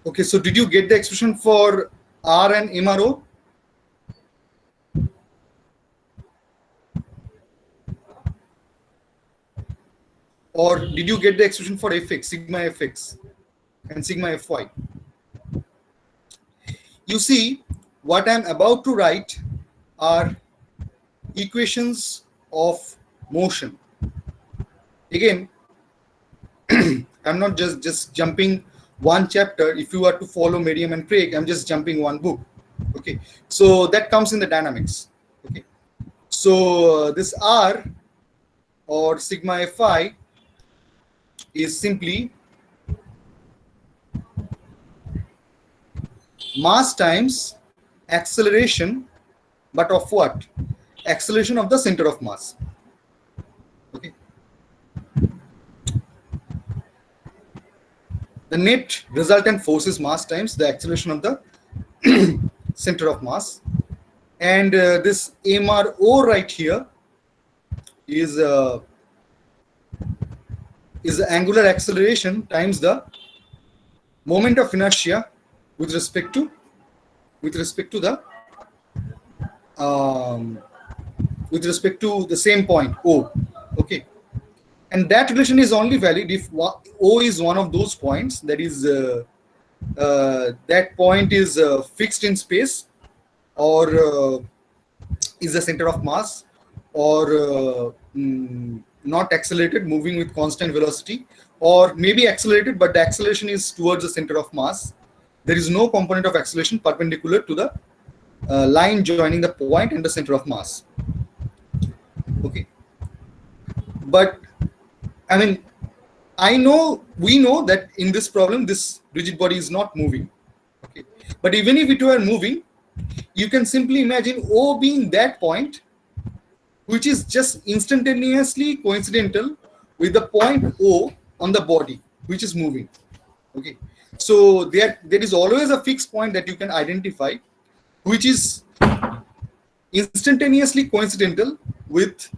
Speaker 1: Okay, so did you get the expression for R and MRO? Or did you get the expression for Fx, sigma Fx and sigma Fy? You see, what I'm about to write are equations of motion. Again, I'm not just jumping one chapter. If you are to follow Merriam and Craig, I'm just jumping one book. Okay, so that comes in the dynamics. Okay, so this R or sigma Fi is simply mass times acceleration, but of what? Acceleration of the center of mass. Okay. The net resultant force is mass times the acceleration of the center of mass, and this MRO right here is the angular acceleration times the moment of inertia with respect to the same point O. Okay, and that relation is only valid if O is one of those points, that is that point is fixed in space, or is the center of mass, or not accelerated, moving with constant velocity, or maybe accelerated but the acceleration is towards the center of mass. There is no component of acceleration perpendicular to the line joining the point and the center of mass. Okay, but I mean, we know that in this problem, this rigid body is not moving. Okay. But even if it were moving, you can simply imagine O being that point, which is just instantaneously coincidental with the point O on the body, which is moving. Okay. So there is always a fixed point that you can identify, which is instantaneously coincidental with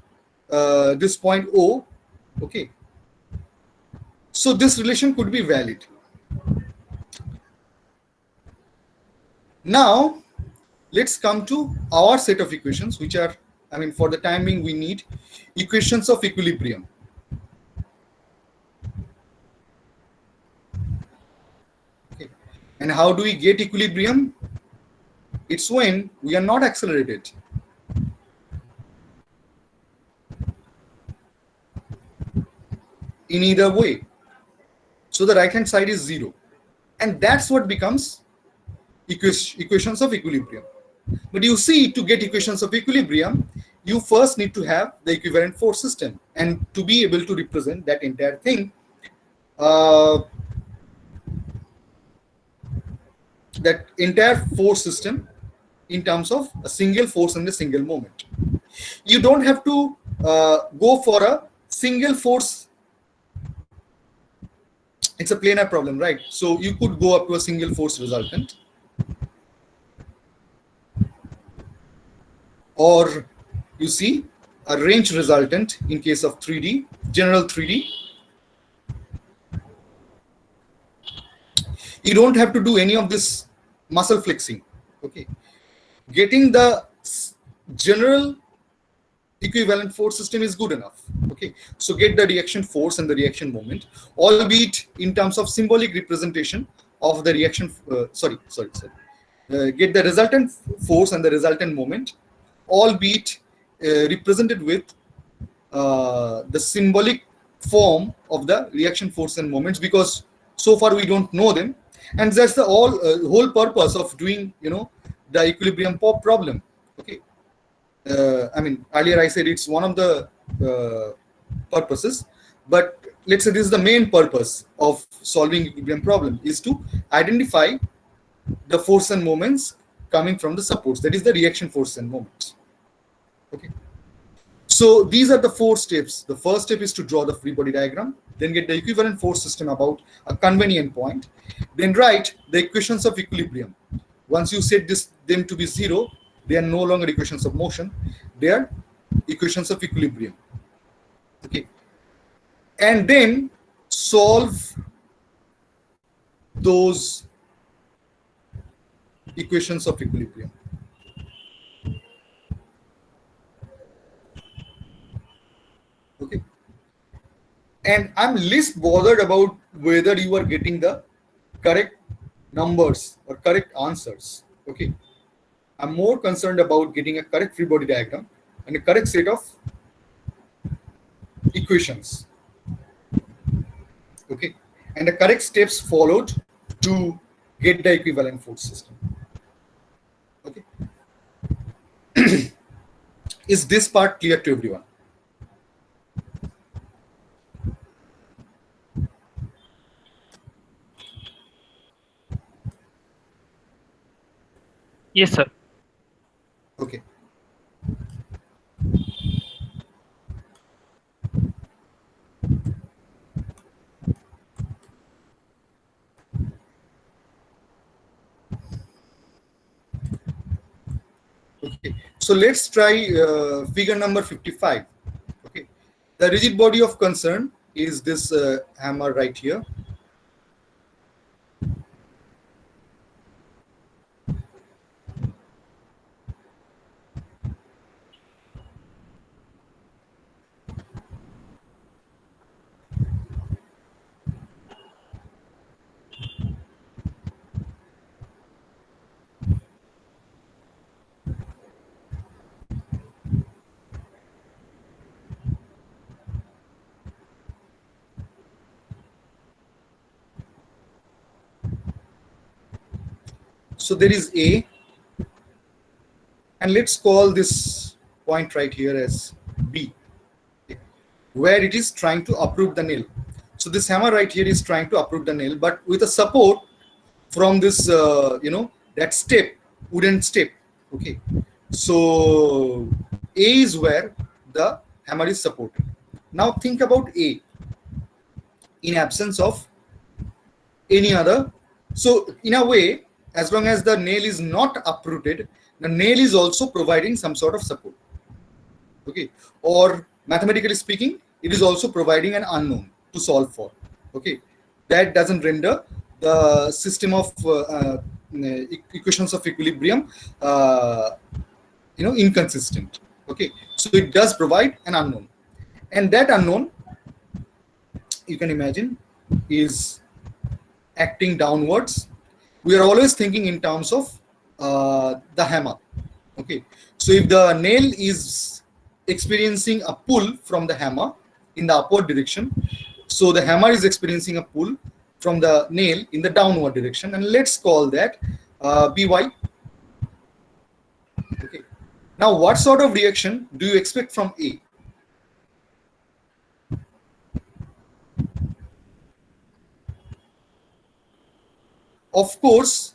Speaker 1: this point O. Okay. So this relation could be valid. Now let's come to our set of equations, which are, I mean, for the time being, we need equations of equilibrium. Okay. And how do we get equilibrium? It's when we are not accelerated. In either way. So the right hand side is 0. And that's what becomes equations of equilibrium. But you see, to get equations of equilibrium, you first need to have the equivalent force system. And to be able to represent that entire thing, that entire force system in terms of a single force and a single moment. You don't have to go for a single force. It's a planar problem, right? So you could go up to a single force resultant, or you see a range resultant in case of 3D, general 3D. You don't have to do any of this muscle flexing. Okay, getting the general equivalent force system is good enough. Okay, so get the reaction force and the reaction moment, albeit in terms of symbolic representation of the reaction. Get the resultant force and the resultant moment, albeit represented with the symbolic form of the reaction force and moments, because so far we don't know them, and that's the whole purpose of doing, you know, the equilibrium problem. Okay. I mean, earlier I said it's one of the purposes, but let's say this is the main purpose of solving equilibrium problem, is to identify the force and moments coming from the supports, that is the reaction force and moments. Okay. So these are the 4 steps. The first step is to draw the free body diagram, then get the equivalent force system about a convenient point, then write the equations of equilibrium. Once you set them to be 0, they are no longer equations of motion, they are equations of equilibrium. Okay. And then solve those equations of equilibrium. Okay. And I'm least bothered about whether you are getting the correct numbers or correct answers. Okay. I'm more concerned about getting a correct free body diagram and a correct set of equations. Okay. And the correct steps followed to get the equivalent force system. Okay. Is this part clear to everyone?
Speaker 5: Yes, sir.
Speaker 1: Okay. Okay. So let's try figure number 55. Okay. The rigid body of concern is this hammer right here. So there is A, and let's call this point right here as B, where it is trying to uproot the nail. So this hammer right here is trying to uproot the nail, but with a support from this, that step, wooden step. Okay. So A is where the hammer is supported. Now think about A in absence of any other. So in a way, as long as the nail is not uprooted, the nail is also providing some sort of support. Okay. Or mathematically speaking, it is also providing an unknown to solve for. Okay. That doesn't render the system of equations of equilibrium inconsistent. Okay. So it does provide an unknown, and that unknown, you can imagine, is acting downwards. We are always thinking in terms of the hammer. Okay. So if the nail is experiencing a pull from the hammer in the upward direction, so the hammer is experiencing a pull from the nail in the downward direction, and let's call that By. Okay. Now, what sort of reaction do you expect from A? Of course,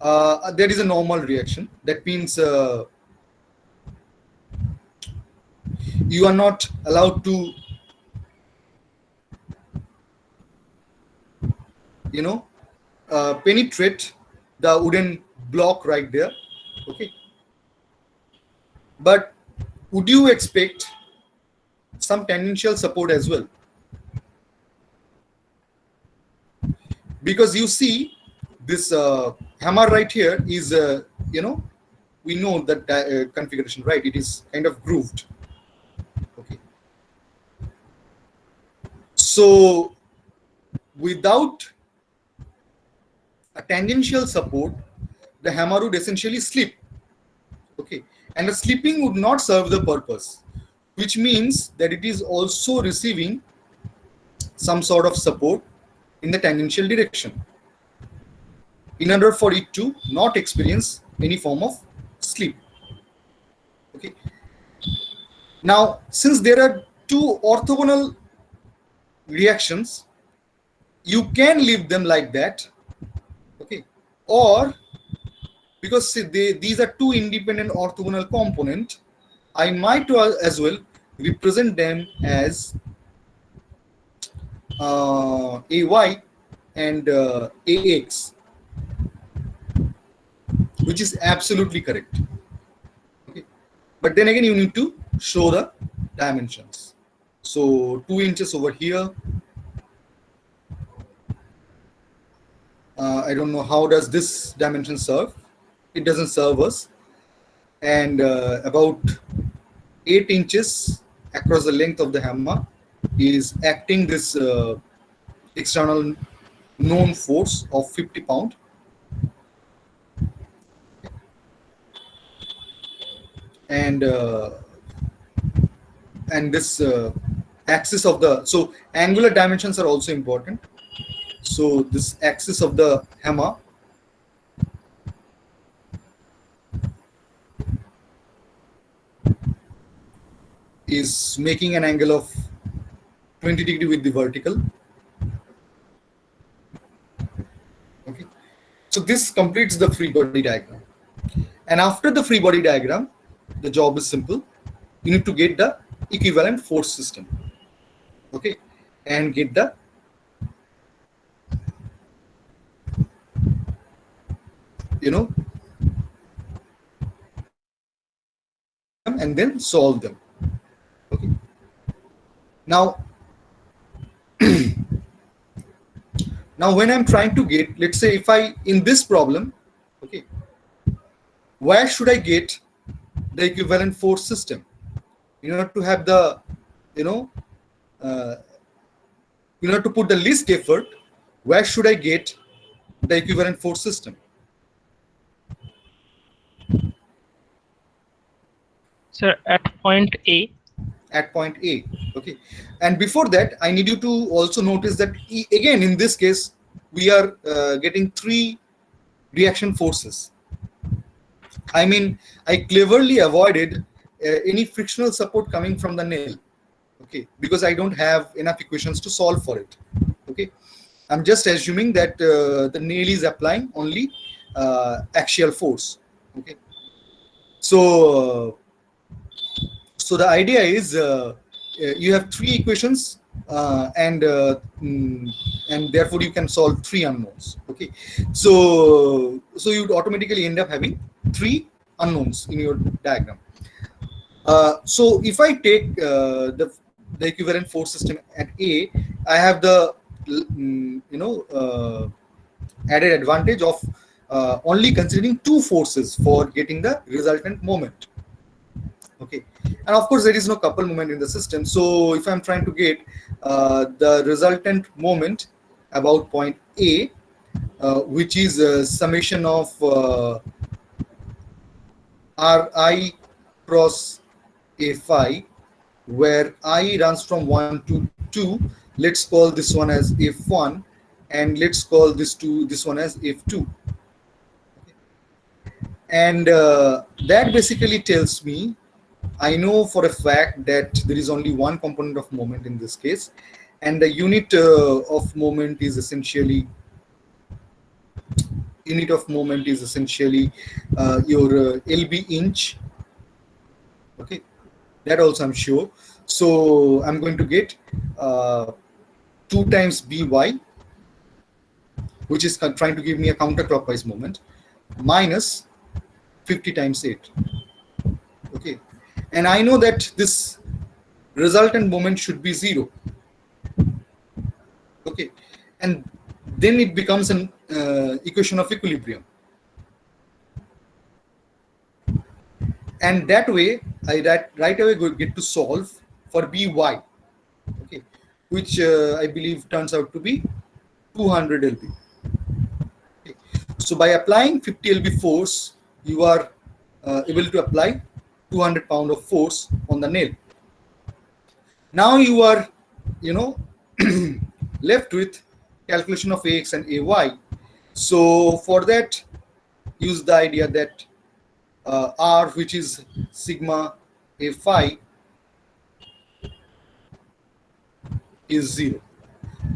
Speaker 1: there is a normal reaction. That means you are not allowed to, penetrate the wooden block right there. Okay. But would you expect some tangential support as well? Because you see, this hammer right here is, we know that configuration, right? It is kind of grooved. Okay. So without a tangential support, the hammer would essentially slip. Okay. And the slipping would not serve the purpose, which means that it is also receiving some sort of support in the tangential direction in order for it to not experience any form of slip. Okay. Now, since there are two orthogonal reactions, you can leave them like that. Okay. Or because these are two independent orthogonal components, I might as well represent them as AY and AX, which is absolutely correct. Okay. But then again, you need to show the dimensions. So 2 inches over here. I don't know how does this dimension serve. It doesn't serve us. And about 8 inches across the length of the hammer is acting this external known force of 50 pounds. And this axis of the, so angular dimensions are also important. So this axis of the hammer is making an angle of 20 degrees with the vertical. Okay. So this completes the free body diagram. And after the free body diagram, the job is simple. You need to get the equivalent force system. Okay. And get the and then solve them. Okay. Now, now when I'm trying to get, let's say if I, in this problem, okay, where should I get the equivalent force system? In order to have the, in order to put the least effort, where should I get the equivalent force system?
Speaker 5: Sir, at point A.
Speaker 1: At point A. Okay. And before that, I need you to also notice that again, in this case, we are getting 3 reaction forces. I mean, I cleverly avoided any frictional support coming from the nail. Okay. okay, because I don't have enough equations to solve for it. Okay, I'm just assuming that the nail is applying only axial force. Okay, so so the idea is you have three equations and therefore you can solve three unknowns. Okay, so you'd automatically end up having three unknowns in your diagram. So if I take the equivalent force system at A, I have the added advantage of only considering two forces for getting the resultant moment. Okay, and of course there is no couple moment in the system. So if I'm trying to get the resultant moment about point A, which is a summation of Ri cross A phi, where I runs from 1 to 2, let's call this one as F1, and let's call this one as F2. And that basically tells me, I know for a fact that there is only one component of moment in this case, and the unit of moment is essentially your LB inch. Okay, that also I'm sure. So I'm going to get 2 times by, which is trying to give me a counterclockwise moment, minus 50 times 8. Okay, and I know that this resultant moment should be 0. Okay, and then it becomes an equation of equilibrium, and that way I right away get to solve for by. Okay, which I believe turns out to be 200 lb. Okay. So by applying 50 lb force, you are able to apply 200 pound of force on the nail. Now you are, left with calculation of Ax and Ay. So for that, use the idea that R, which is sigma A phi, is 0.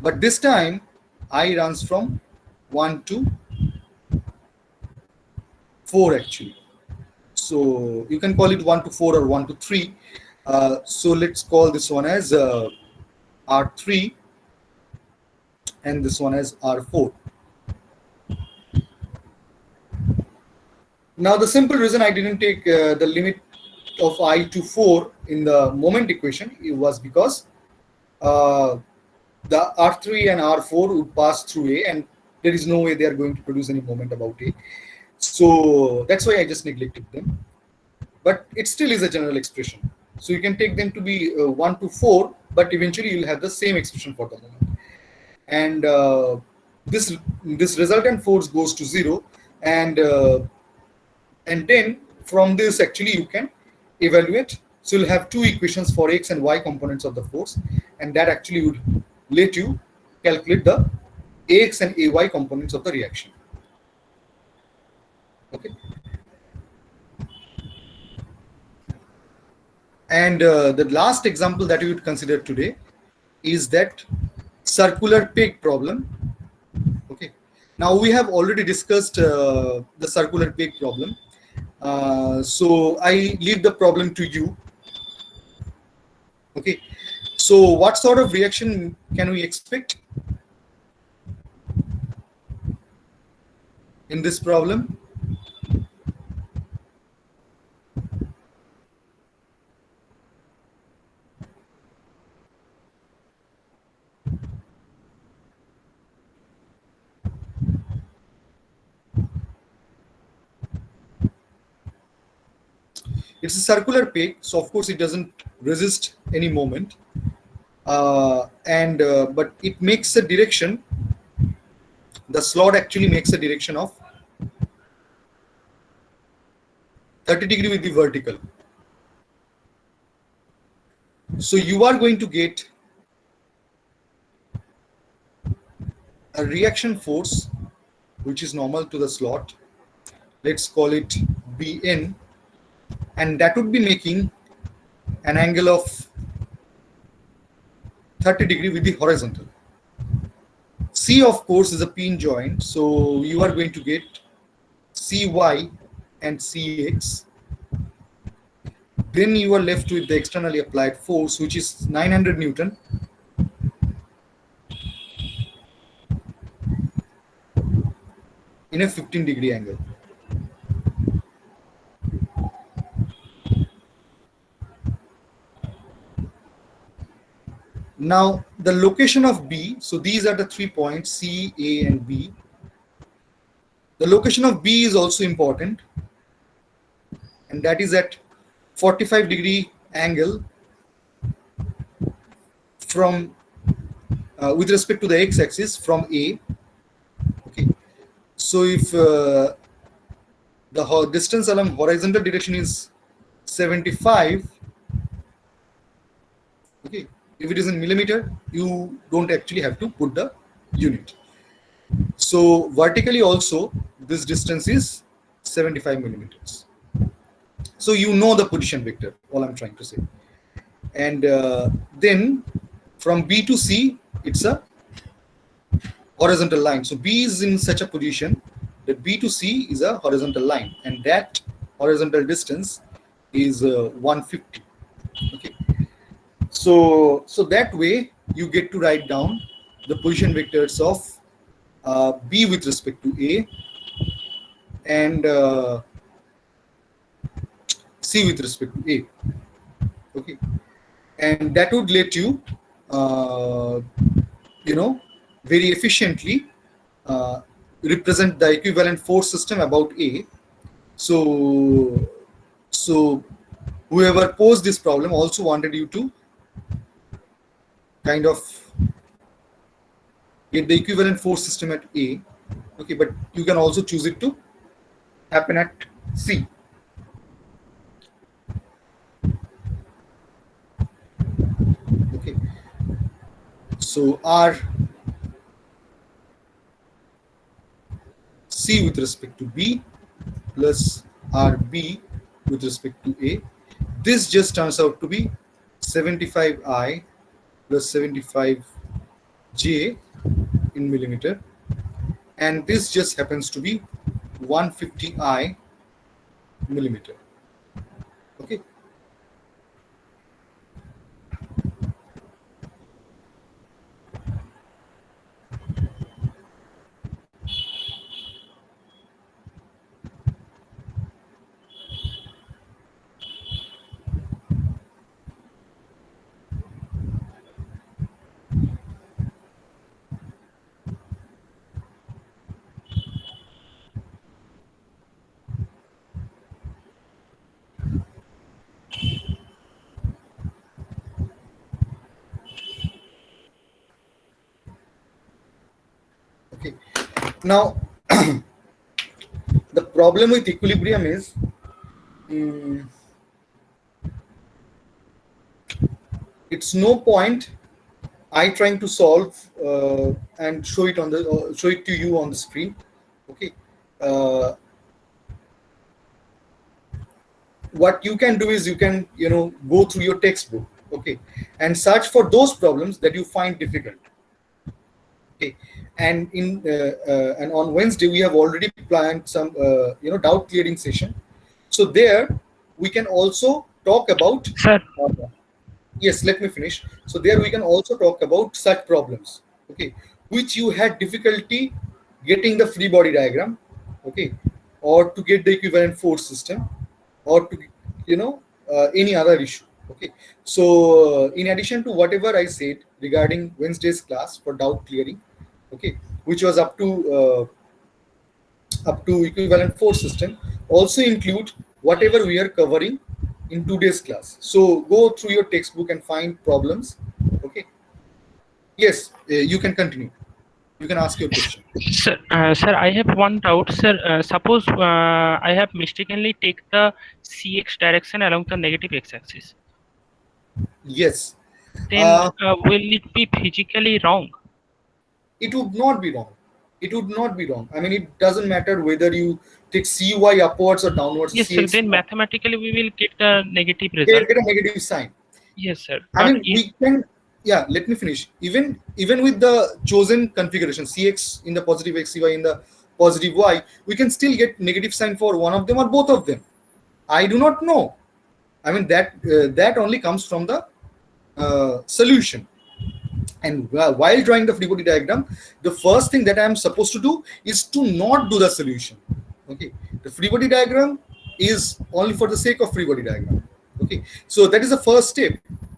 Speaker 1: But this time, I runs from 1 to 4 actually. So you can call it 1 to 4 or 1 to 3. So let's call this one as R3 and this one as R4. Now the simple reason I didn't take the limit of I to 4 in the moment equation, it was because the R3 and R4 would pass through A, and there is no way they are going to produce any moment about A. So that's why I just neglected them. But it still is a general expression. So you can take them to be 1 to 4, but eventually you'll have the same expression for the moment. And this resultant force goes to 0, and then from this actually you can evaluate. So you'll have two equations for X and Y components of the force, and that actually would let you calculate the Ax and Ay components of the reaction. Okay. And the last example that we would consider today is that circular peg problem. Okay. Now we have already discussed the circular peg problem. So I leave the problem to you. Okay. So what sort of reaction can we expect in this problem? It's a circular peg, so of course it doesn't resist any moment, but it makes a direction. The slot actually makes a direction of 30 degree with the vertical. So you are going to get a reaction force which is normal to the slot. Let's call it Bn. And that would be making an angle of 30 degree with the horizontal. C, of course, is a pin joint, so you are going to get CY and CX. Then you are left with the externally applied force, which is 900 Newton. In a 15 degree angle. Now the location of B, so these are the 3 points, C, A and B. The location of B is also important, and that is at 45 degree angle from with respect to the x-axis from A. Okay, so if the distance along horizontal direction is 75, okay, if it is in millimeter, you don't actually have to put the unit. So vertically also, this distance is 75 millimeters. So you know the position vector, all I'm trying to say. And then from B to C, it's a horizontal line. So B is in such a position that B to C is a horizontal line, and that horizontal distance is 150. Okay. So that way you get to write down the position vectors of B with respect to A and C with respect to A. Okay, and that would let you, very efficiently represent the equivalent force system about A. So whoever posed this problem also wanted you to kind of get the equivalent force system at A. Okay, but you can also choose it to happen at C. Okay, so R C with respect to B plus RB with respect to A. This just turns out to be 75I plus 75J in millimeter, and this just happens to be 150I millimeter. Okay. Okay. Now, the problem with equilibrium is it's no point I trying to solve and show it on the show it to you on the screen. Okay. What you can do is you can go through your textbook, okay, and search for those problems that you find difficult. Okay, and and on Wednesday we have already planned some doubt clearing session. So there we can also talk about.
Speaker 5: Sir,
Speaker 1: Yes, let me finish. So there we can also talk about such problems, okay, which you had difficulty getting the free body diagram, okay, or to get the equivalent force system, or to any other issue. Okay, so in addition to whatever I said regarding Wednesday's class for doubt clearing, okay, which was up to equivalent force system, also include whatever we are covering in today's class. So go through your textbook and find problems. Okay. Yes, you can continue. You can ask your question.
Speaker 5: sir, I have one doubt, sir. Suppose I have mistakenly take the CX direction along the negative x-axis.
Speaker 1: Yes.
Speaker 5: Then will it be physically wrong?
Speaker 1: It would not be wrong. It would not be wrong. I mean, it doesn't matter whether you take CY upwards or downwards.
Speaker 5: Yes, sir.
Speaker 1: CX
Speaker 5: Then mathematically we will get the negative result.
Speaker 1: get a negative sign.
Speaker 5: Yes, sir.
Speaker 1: I
Speaker 5: But
Speaker 1: mean, we can, yeah, let me finish. Even with the chosen configuration, Cx in the positive x, Cy in the positive y, we can still get negative sign for one of them or both of them. I do not know. I mean that only comes from the solution. And while drawing the free body diagram, the first thing that I am supposed to do is to not do the solution. Okay, the free body diagram is only for the sake of free body diagram. Okay, so that is the first step.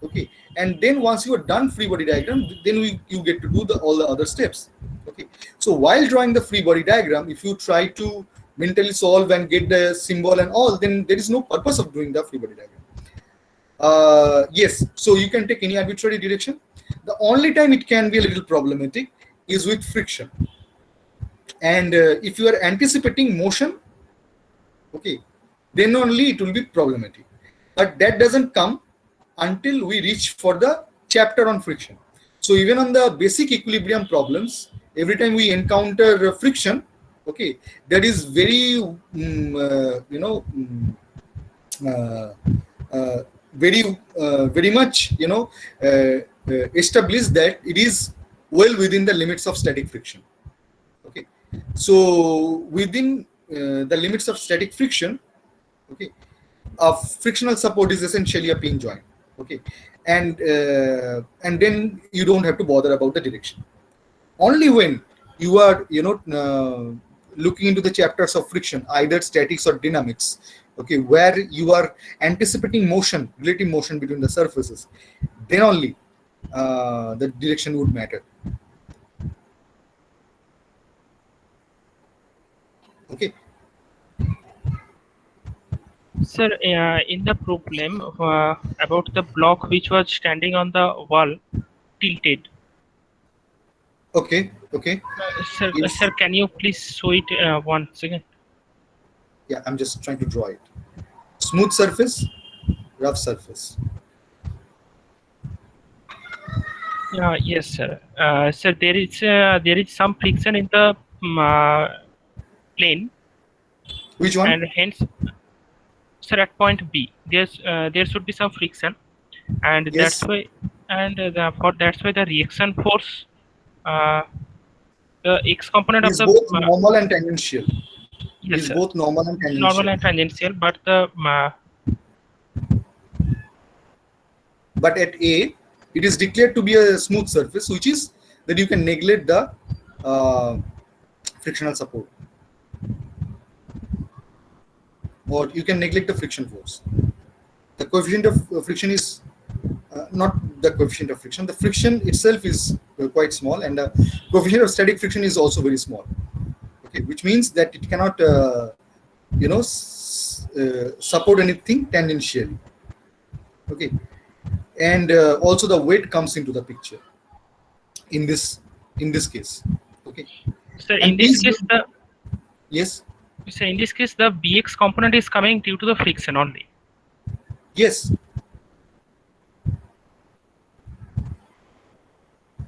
Speaker 1: Okay, and then once you are done free body diagram, then you get to do all the other steps. Okay, so while drawing the free body diagram, if you try to mentally solve and get the symbol and all, then there is no purpose of doing the free body diagram. Yes, so you can take any arbitrary direction. The only time it can be a little problematic is with friction. And if you are anticipating motion, okay, then only it will be problematic. But that doesn't come until we reach for the chapter on friction. So even on the basic equilibrium problems, every time we encounter friction, okay, that is very, very much, established that it is well within the limits of static friction. Okay, so within the limits of static friction, okay, a frictional support is essentially a pin joint. Okay, and then you don't have to bother about the direction. Only when you are looking into the chapters of friction, either statics or dynamics, okay, where you are anticipating motion, relative motion between the surfaces, then only the direction would matter. Okay.
Speaker 5: Sir, in the problem about the block which was standing on the wall, tilted.
Speaker 1: Okay. Okay.
Speaker 5: Sir,
Speaker 1: Yes.
Speaker 5: sir, can you please show it once again?
Speaker 1: Yeah, I'm just trying to draw it. Smooth surface, rough surface.
Speaker 5: Yes, sir. Sir, there is some friction in the plane,
Speaker 1: Which one?
Speaker 5: and hence, sir, at point B, there should be some friction, and
Speaker 1: Yes.
Speaker 5: that's why, and that's why the reaction force, the x component of
Speaker 1: Is
Speaker 5: the
Speaker 1: both normal and tangential.
Speaker 5: yes,
Speaker 1: Is
Speaker 5: sir,
Speaker 1: both normal and tangential.
Speaker 5: normal and tangential, but the
Speaker 1: But at A, it is declared to be a smooth surface, which is that you can neglect the frictional support, or you can neglect the friction force. The coefficient of friction is not the coefficient of friction. The friction itself is quite small, and the coefficient of static friction is also very small. Okay, which means that it cannot, support anything tangentially. Okay, and also the weight comes into the picture in this case. Okay.
Speaker 5: sir,
Speaker 1: And
Speaker 5: in this
Speaker 1: these
Speaker 5: case, the
Speaker 1: Yes.
Speaker 5: so in this case, the bx component is coming due to the friction only.
Speaker 1: Yes.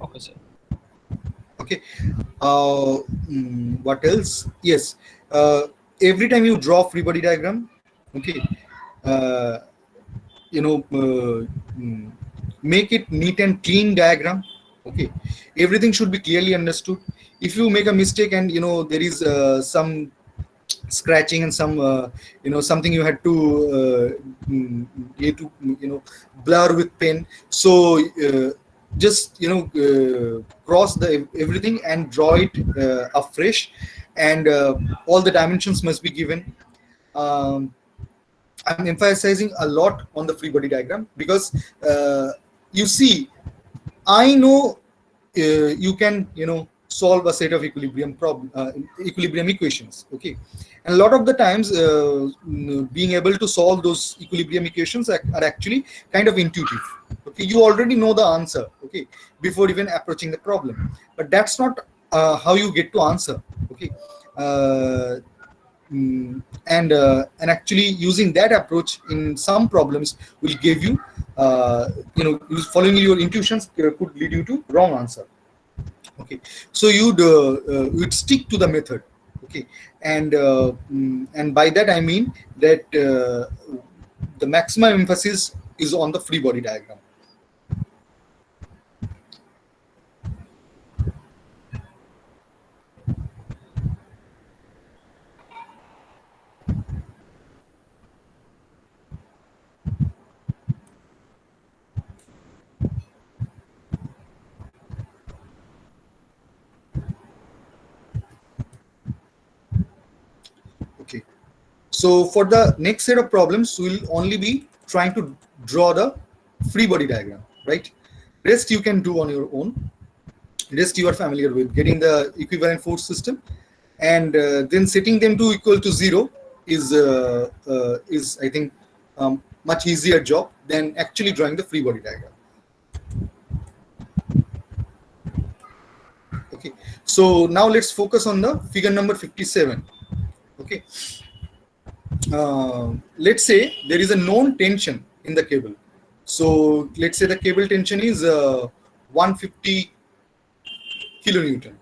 Speaker 5: Okay, sir.
Speaker 1: Okay. What else? Yes. Every time you draw free body diagram, okay, make it neat and clean diagram. Okay, everything should be clearly understood. If you make a mistake and there is some scratching and some something you had to blur with pen, so just cross the everything and draw it afresh, and all the dimensions must be given. I'm emphasizing a lot on the free body diagram because you see, I know you can solve a set of equilibrium equations. Okay, and a lot of the times being able to solve those equilibrium equations are actually kind of intuitive. Okay, you already know the answer, okay, before even approaching the problem, but that's not how you get to answer. Okay, and actually using that approach in some problems will give you following your intuitions could lead you to wrong answer. Okay, so you'd stick to the method. Okay, and by that I mean that the maximum emphasis is on the free body diagram. So for the next set of problems, we'll only be trying to draw the free body diagram, right? Rest you can do on your own. Rest you are familiar with getting the equivalent force system, and then setting them to equal to 0 is I think much easier job than actually drawing the free body diagram. Okay, so now let's focus on the figure number 57. Okay, let's say there is a known tension in the cable. So let's say the cable tension is 150 kilonewton.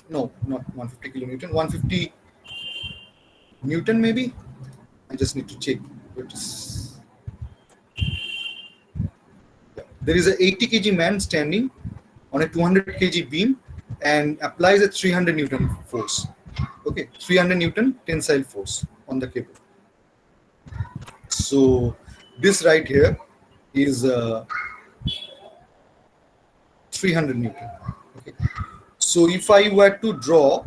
Speaker 1: No, not 150 kilonewton, 150 Newton maybe. I just need to check. There is a 80 kg man standing on a 200 kg beam and applies a 300 Newton force. Okay, 300 Newton tensile force on the cable. So this right here is 300 Newton. Okay. So if I were to draw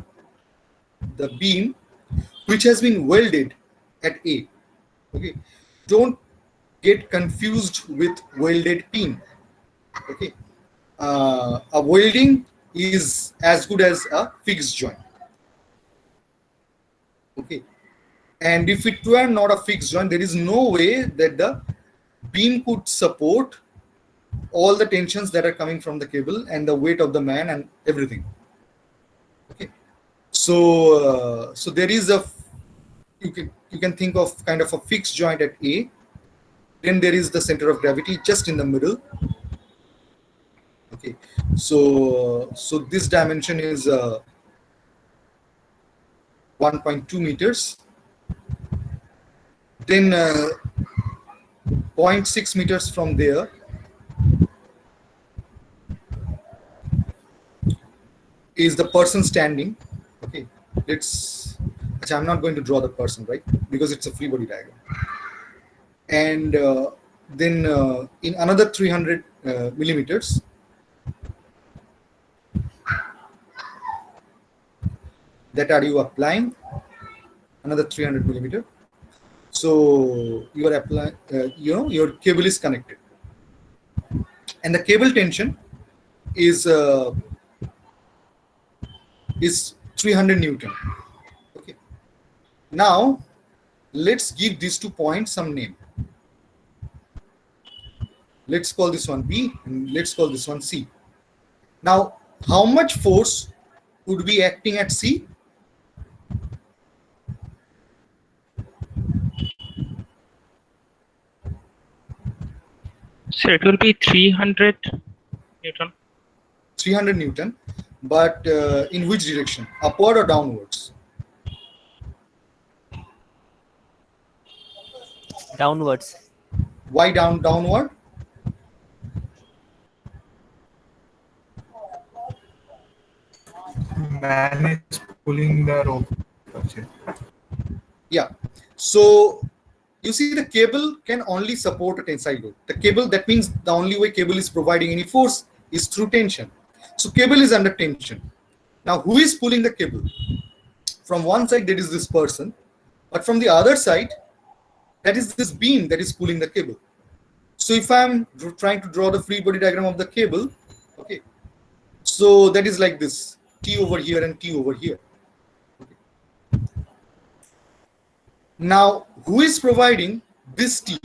Speaker 1: the beam which has been welded at A, okay, don't get confused with welded pin. Okay, a welding is as good as a fixed joint. Okay, and if it were not a fixed joint, there is no way that the beam could support all the tensions that are coming from the cable and the weight of the man and everything. Okay, so so there is a, you can think of kind of a fixed joint at A. Then there is the center of gravity just in the middle. Okay, so so this dimension is 1.2 meters. Then 0.6 meters from there is the person standing. Okay, let's, I'm not going to draw the person, right, because it's a free body diagram. And then in another 300 millimeters, that are you applying another 300 millimeter. So you are applying, your cable is connected, and the cable tension is 300 Newton. Okay. Now let's give these 2 points some name. Let's call this one B and let's call this one C. Now, how much force would be acting at C?
Speaker 5: So it will be 300 Newton.
Speaker 1: 300 Newton, but in which direction? Upward or downwards?
Speaker 3: Downwards.
Speaker 1: Why downward?
Speaker 6: Man is pulling the rope.
Speaker 1: Yeah. So you see, the cable can only support a tensile load. The cable, that means the only way cable is providing any force is through tension. So cable is under tension. Now who is pulling the cable? From one side there is this person, but from the other side that is this beam that is pulling the cable. So if I'm trying to draw the free body diagram of the cable, okay, so that is like this, T over here and T over here. Okay. Now who is providing this T?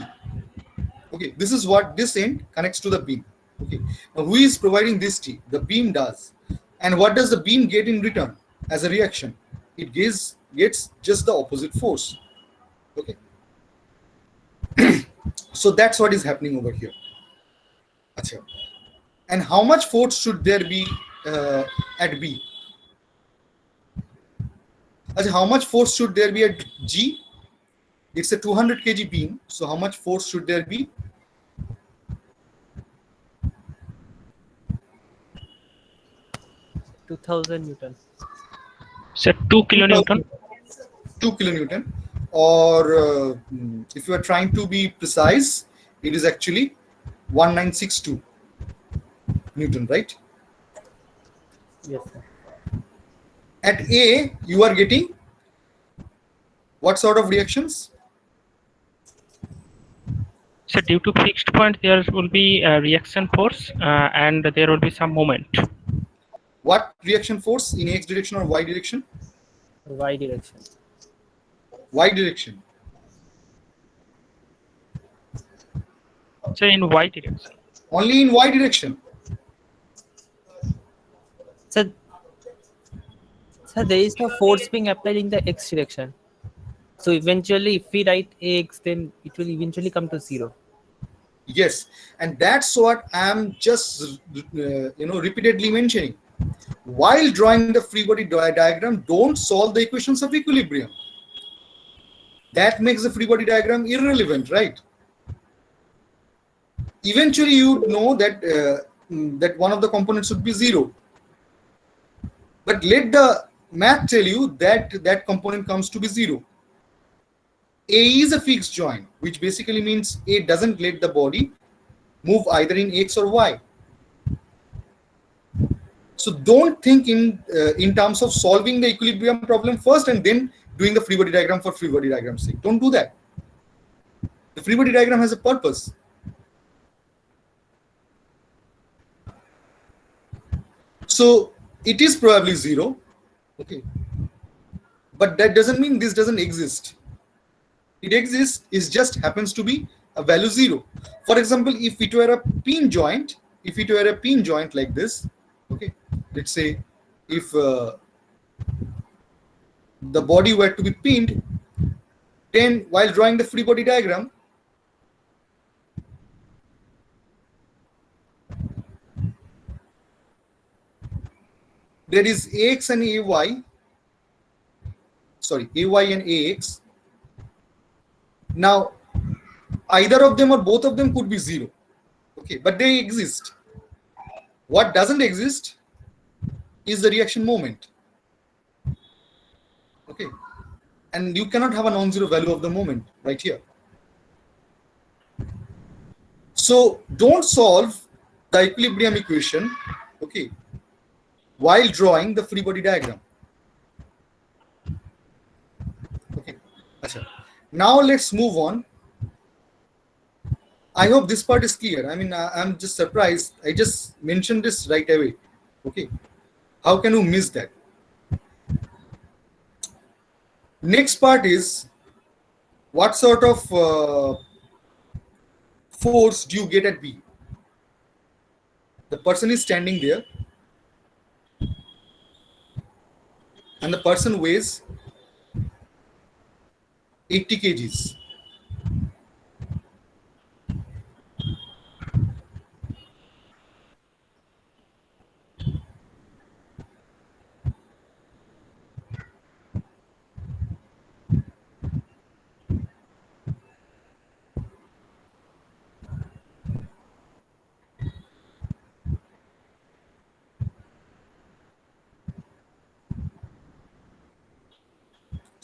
Speaker 1: Okay, this is what this end connects to the beam. Okay, now who is providing this T? The beam does. And what does the beam get in return as a reaction? It gets just the opposite force. Okay. So that's what is happening over here. Achha. And how much force should there be at B? Achha, how much force should there be at G? It's a 200 kg beam. So how much force should there be?
Speaker 3: Newton.
Speaker 5: So 2 kilonewton.
Speaker 1: 2 kilonewton. Or if you are trying to be precise, it is actually 1962 Newton, right?
Speaker 3: Yes, sir.
Speaker 1: At A, you are getting What sort of reactions?
Speaker 5: So due to fixed point, there will be a reaction force and there will be some moment.
Speaker 1: What reaction force in X direction or Y direction?
Speaker 3: Y direction.
Speaker 1: Y direction.
Speaker 5: So in Y direction.
Speaker 1: Only in Y direction.
Speaker 3: So there is no force being applied in the X direction. So eventually, if we write X, then it will eventually come to 0.
Speaker 1: Yes, and that's what I'm just repeatedly mentioning. While drawing the free body diagram, don't solve the equations of equilibrium. That makes the free body diagram irrelevant, right? Eventually, you know that that one of the components should be 0. But let the math tell you that that component comes to be 0. A is a fixed joint, which basically means A doesn't let the body move either in X or Y. So don't think in terms of solving the equilibrium problem first and then doing the free body diagram for free body diagram's sake. Don't do that. The free body diagram has a purpose. So it is probably 0, okay, but that doesn't mean this doesn't exist. It exists, it just happens to be a value 0. For example, if it were a pin joint, like this, okay, let's say if the body were to be pinned, then while drawing the free body diagram, there is AX and AY, sorry, AY and AX. Now, either of them or both of them could be 0, okay, but they exist. What doesn't exist is the reaction moment, okay, and you cannot have a non-zero value of the moment right here. So don't solve the equilibrium equation, okay, while drawing the free body diagram. Okay, achha. Now let's move on. I hope this part is clear. I mean, I'm just surprised. I just mentioned this right away. Okay, how can you miss that? Next part is what sort of force do you get at B? The person is standing there and the person weighs 80 kgs.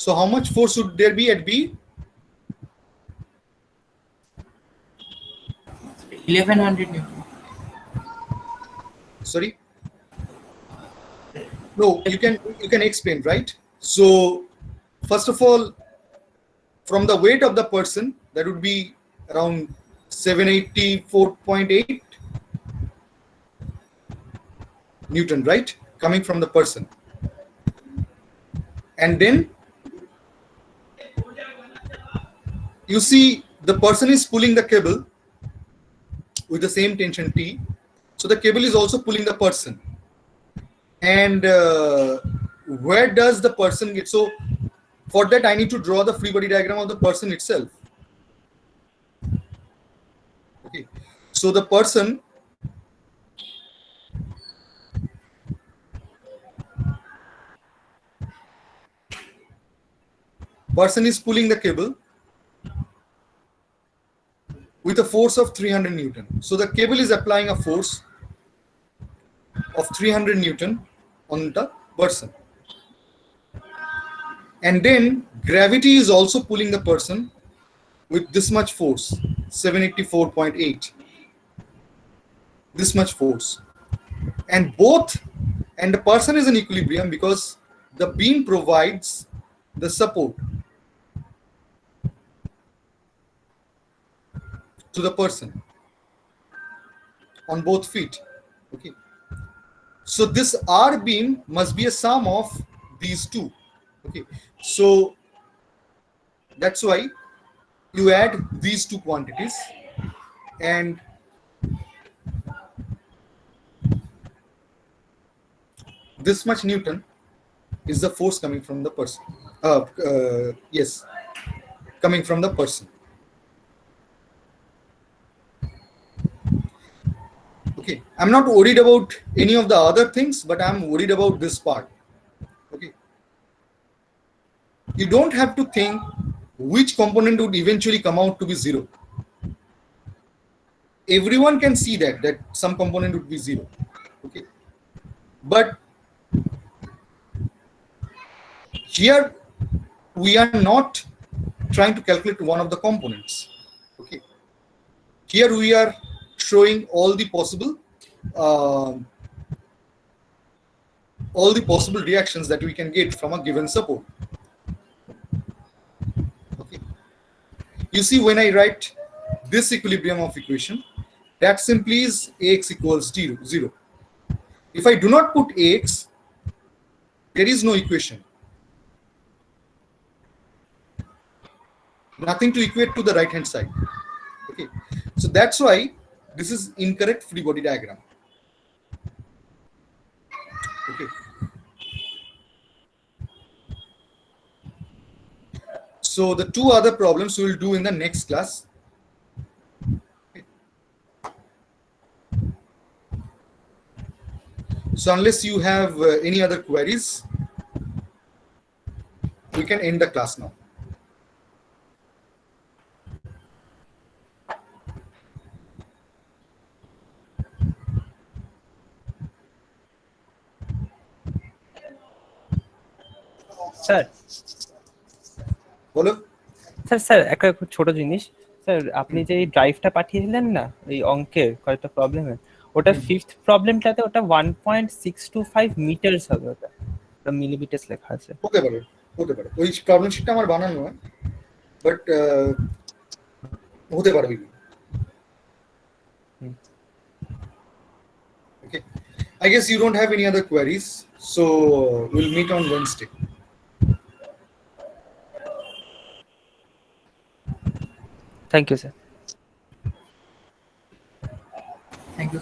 Speaker 1: So how much force should there be at B?
Speaker 4: 1100 Newton.
Speaker 1: Sorry? No, you can explain, right? So first of all, from the weight of the person, that would be around 784.8 Newton, right? Coming from the person. And then you see the person is pulling the cable with the same tension T. So the cable is also pulling the person. And where does the person get? So for that, I need to draw the free body diagram of the person itself. Okay. So the person is pulling the cable with a force of 300 Newton. So the cable is applying a force of 300 Newton on the person. And then gravity is also pulling the person with this much force, 784.8. This much force. And the person is in equilibrium because the beam provides the support. to the person on both feet. Okay. So this R beam must be a sum of these two. Okay. So that's why you add these two quantities, and this much Newton is the force coming from the person. Yes, coming from the person. Okay, I'm not worried about any of the other things, but I'm worried about this part. Okay, you don't have to think which component would eventually come out to be zero. Everyone can see that some component would be zero. Okay, but here we are not trying to calculate one of the components. Okay, here we are showing all the possible reactions that we can get from a given support. Okay, you see, when I write this equilibrium of equation, that simply is Ax equals 0. If I do not put Ax, there is no equation. Nothing to equate to the right hand side. Okay, so that's why this is incorrect free body diagram. Okay, so the two other problems we will do in the next class. Okay. So unless you have any other queries, we can end the class now.
Speaker 3: Sir
Speaker 1: বলো।
Speaker 3: Sir একটা খুব ছোট জিনিস sir, আপনি যে ড্রাইভটা পাঠিয়েছিলেন না এই অঙ্কের কয়েকটা প্রবলেমের, ওটা ফিফথ প্রবলেমটাতে ওটা 1.625 মিটারস হবে, ওটা মিলিমিটারস লেখা আছে।
Speaker 1: হতে পারে, ওই প্রবলেম শিটটা আমার বানানো হয়, বাট হতে পারে। Okay, I guess you don't have any other queries, so we'll meet on Wednesday.
Speaker 3: Thank you sir.
Speaker 4: Thank you.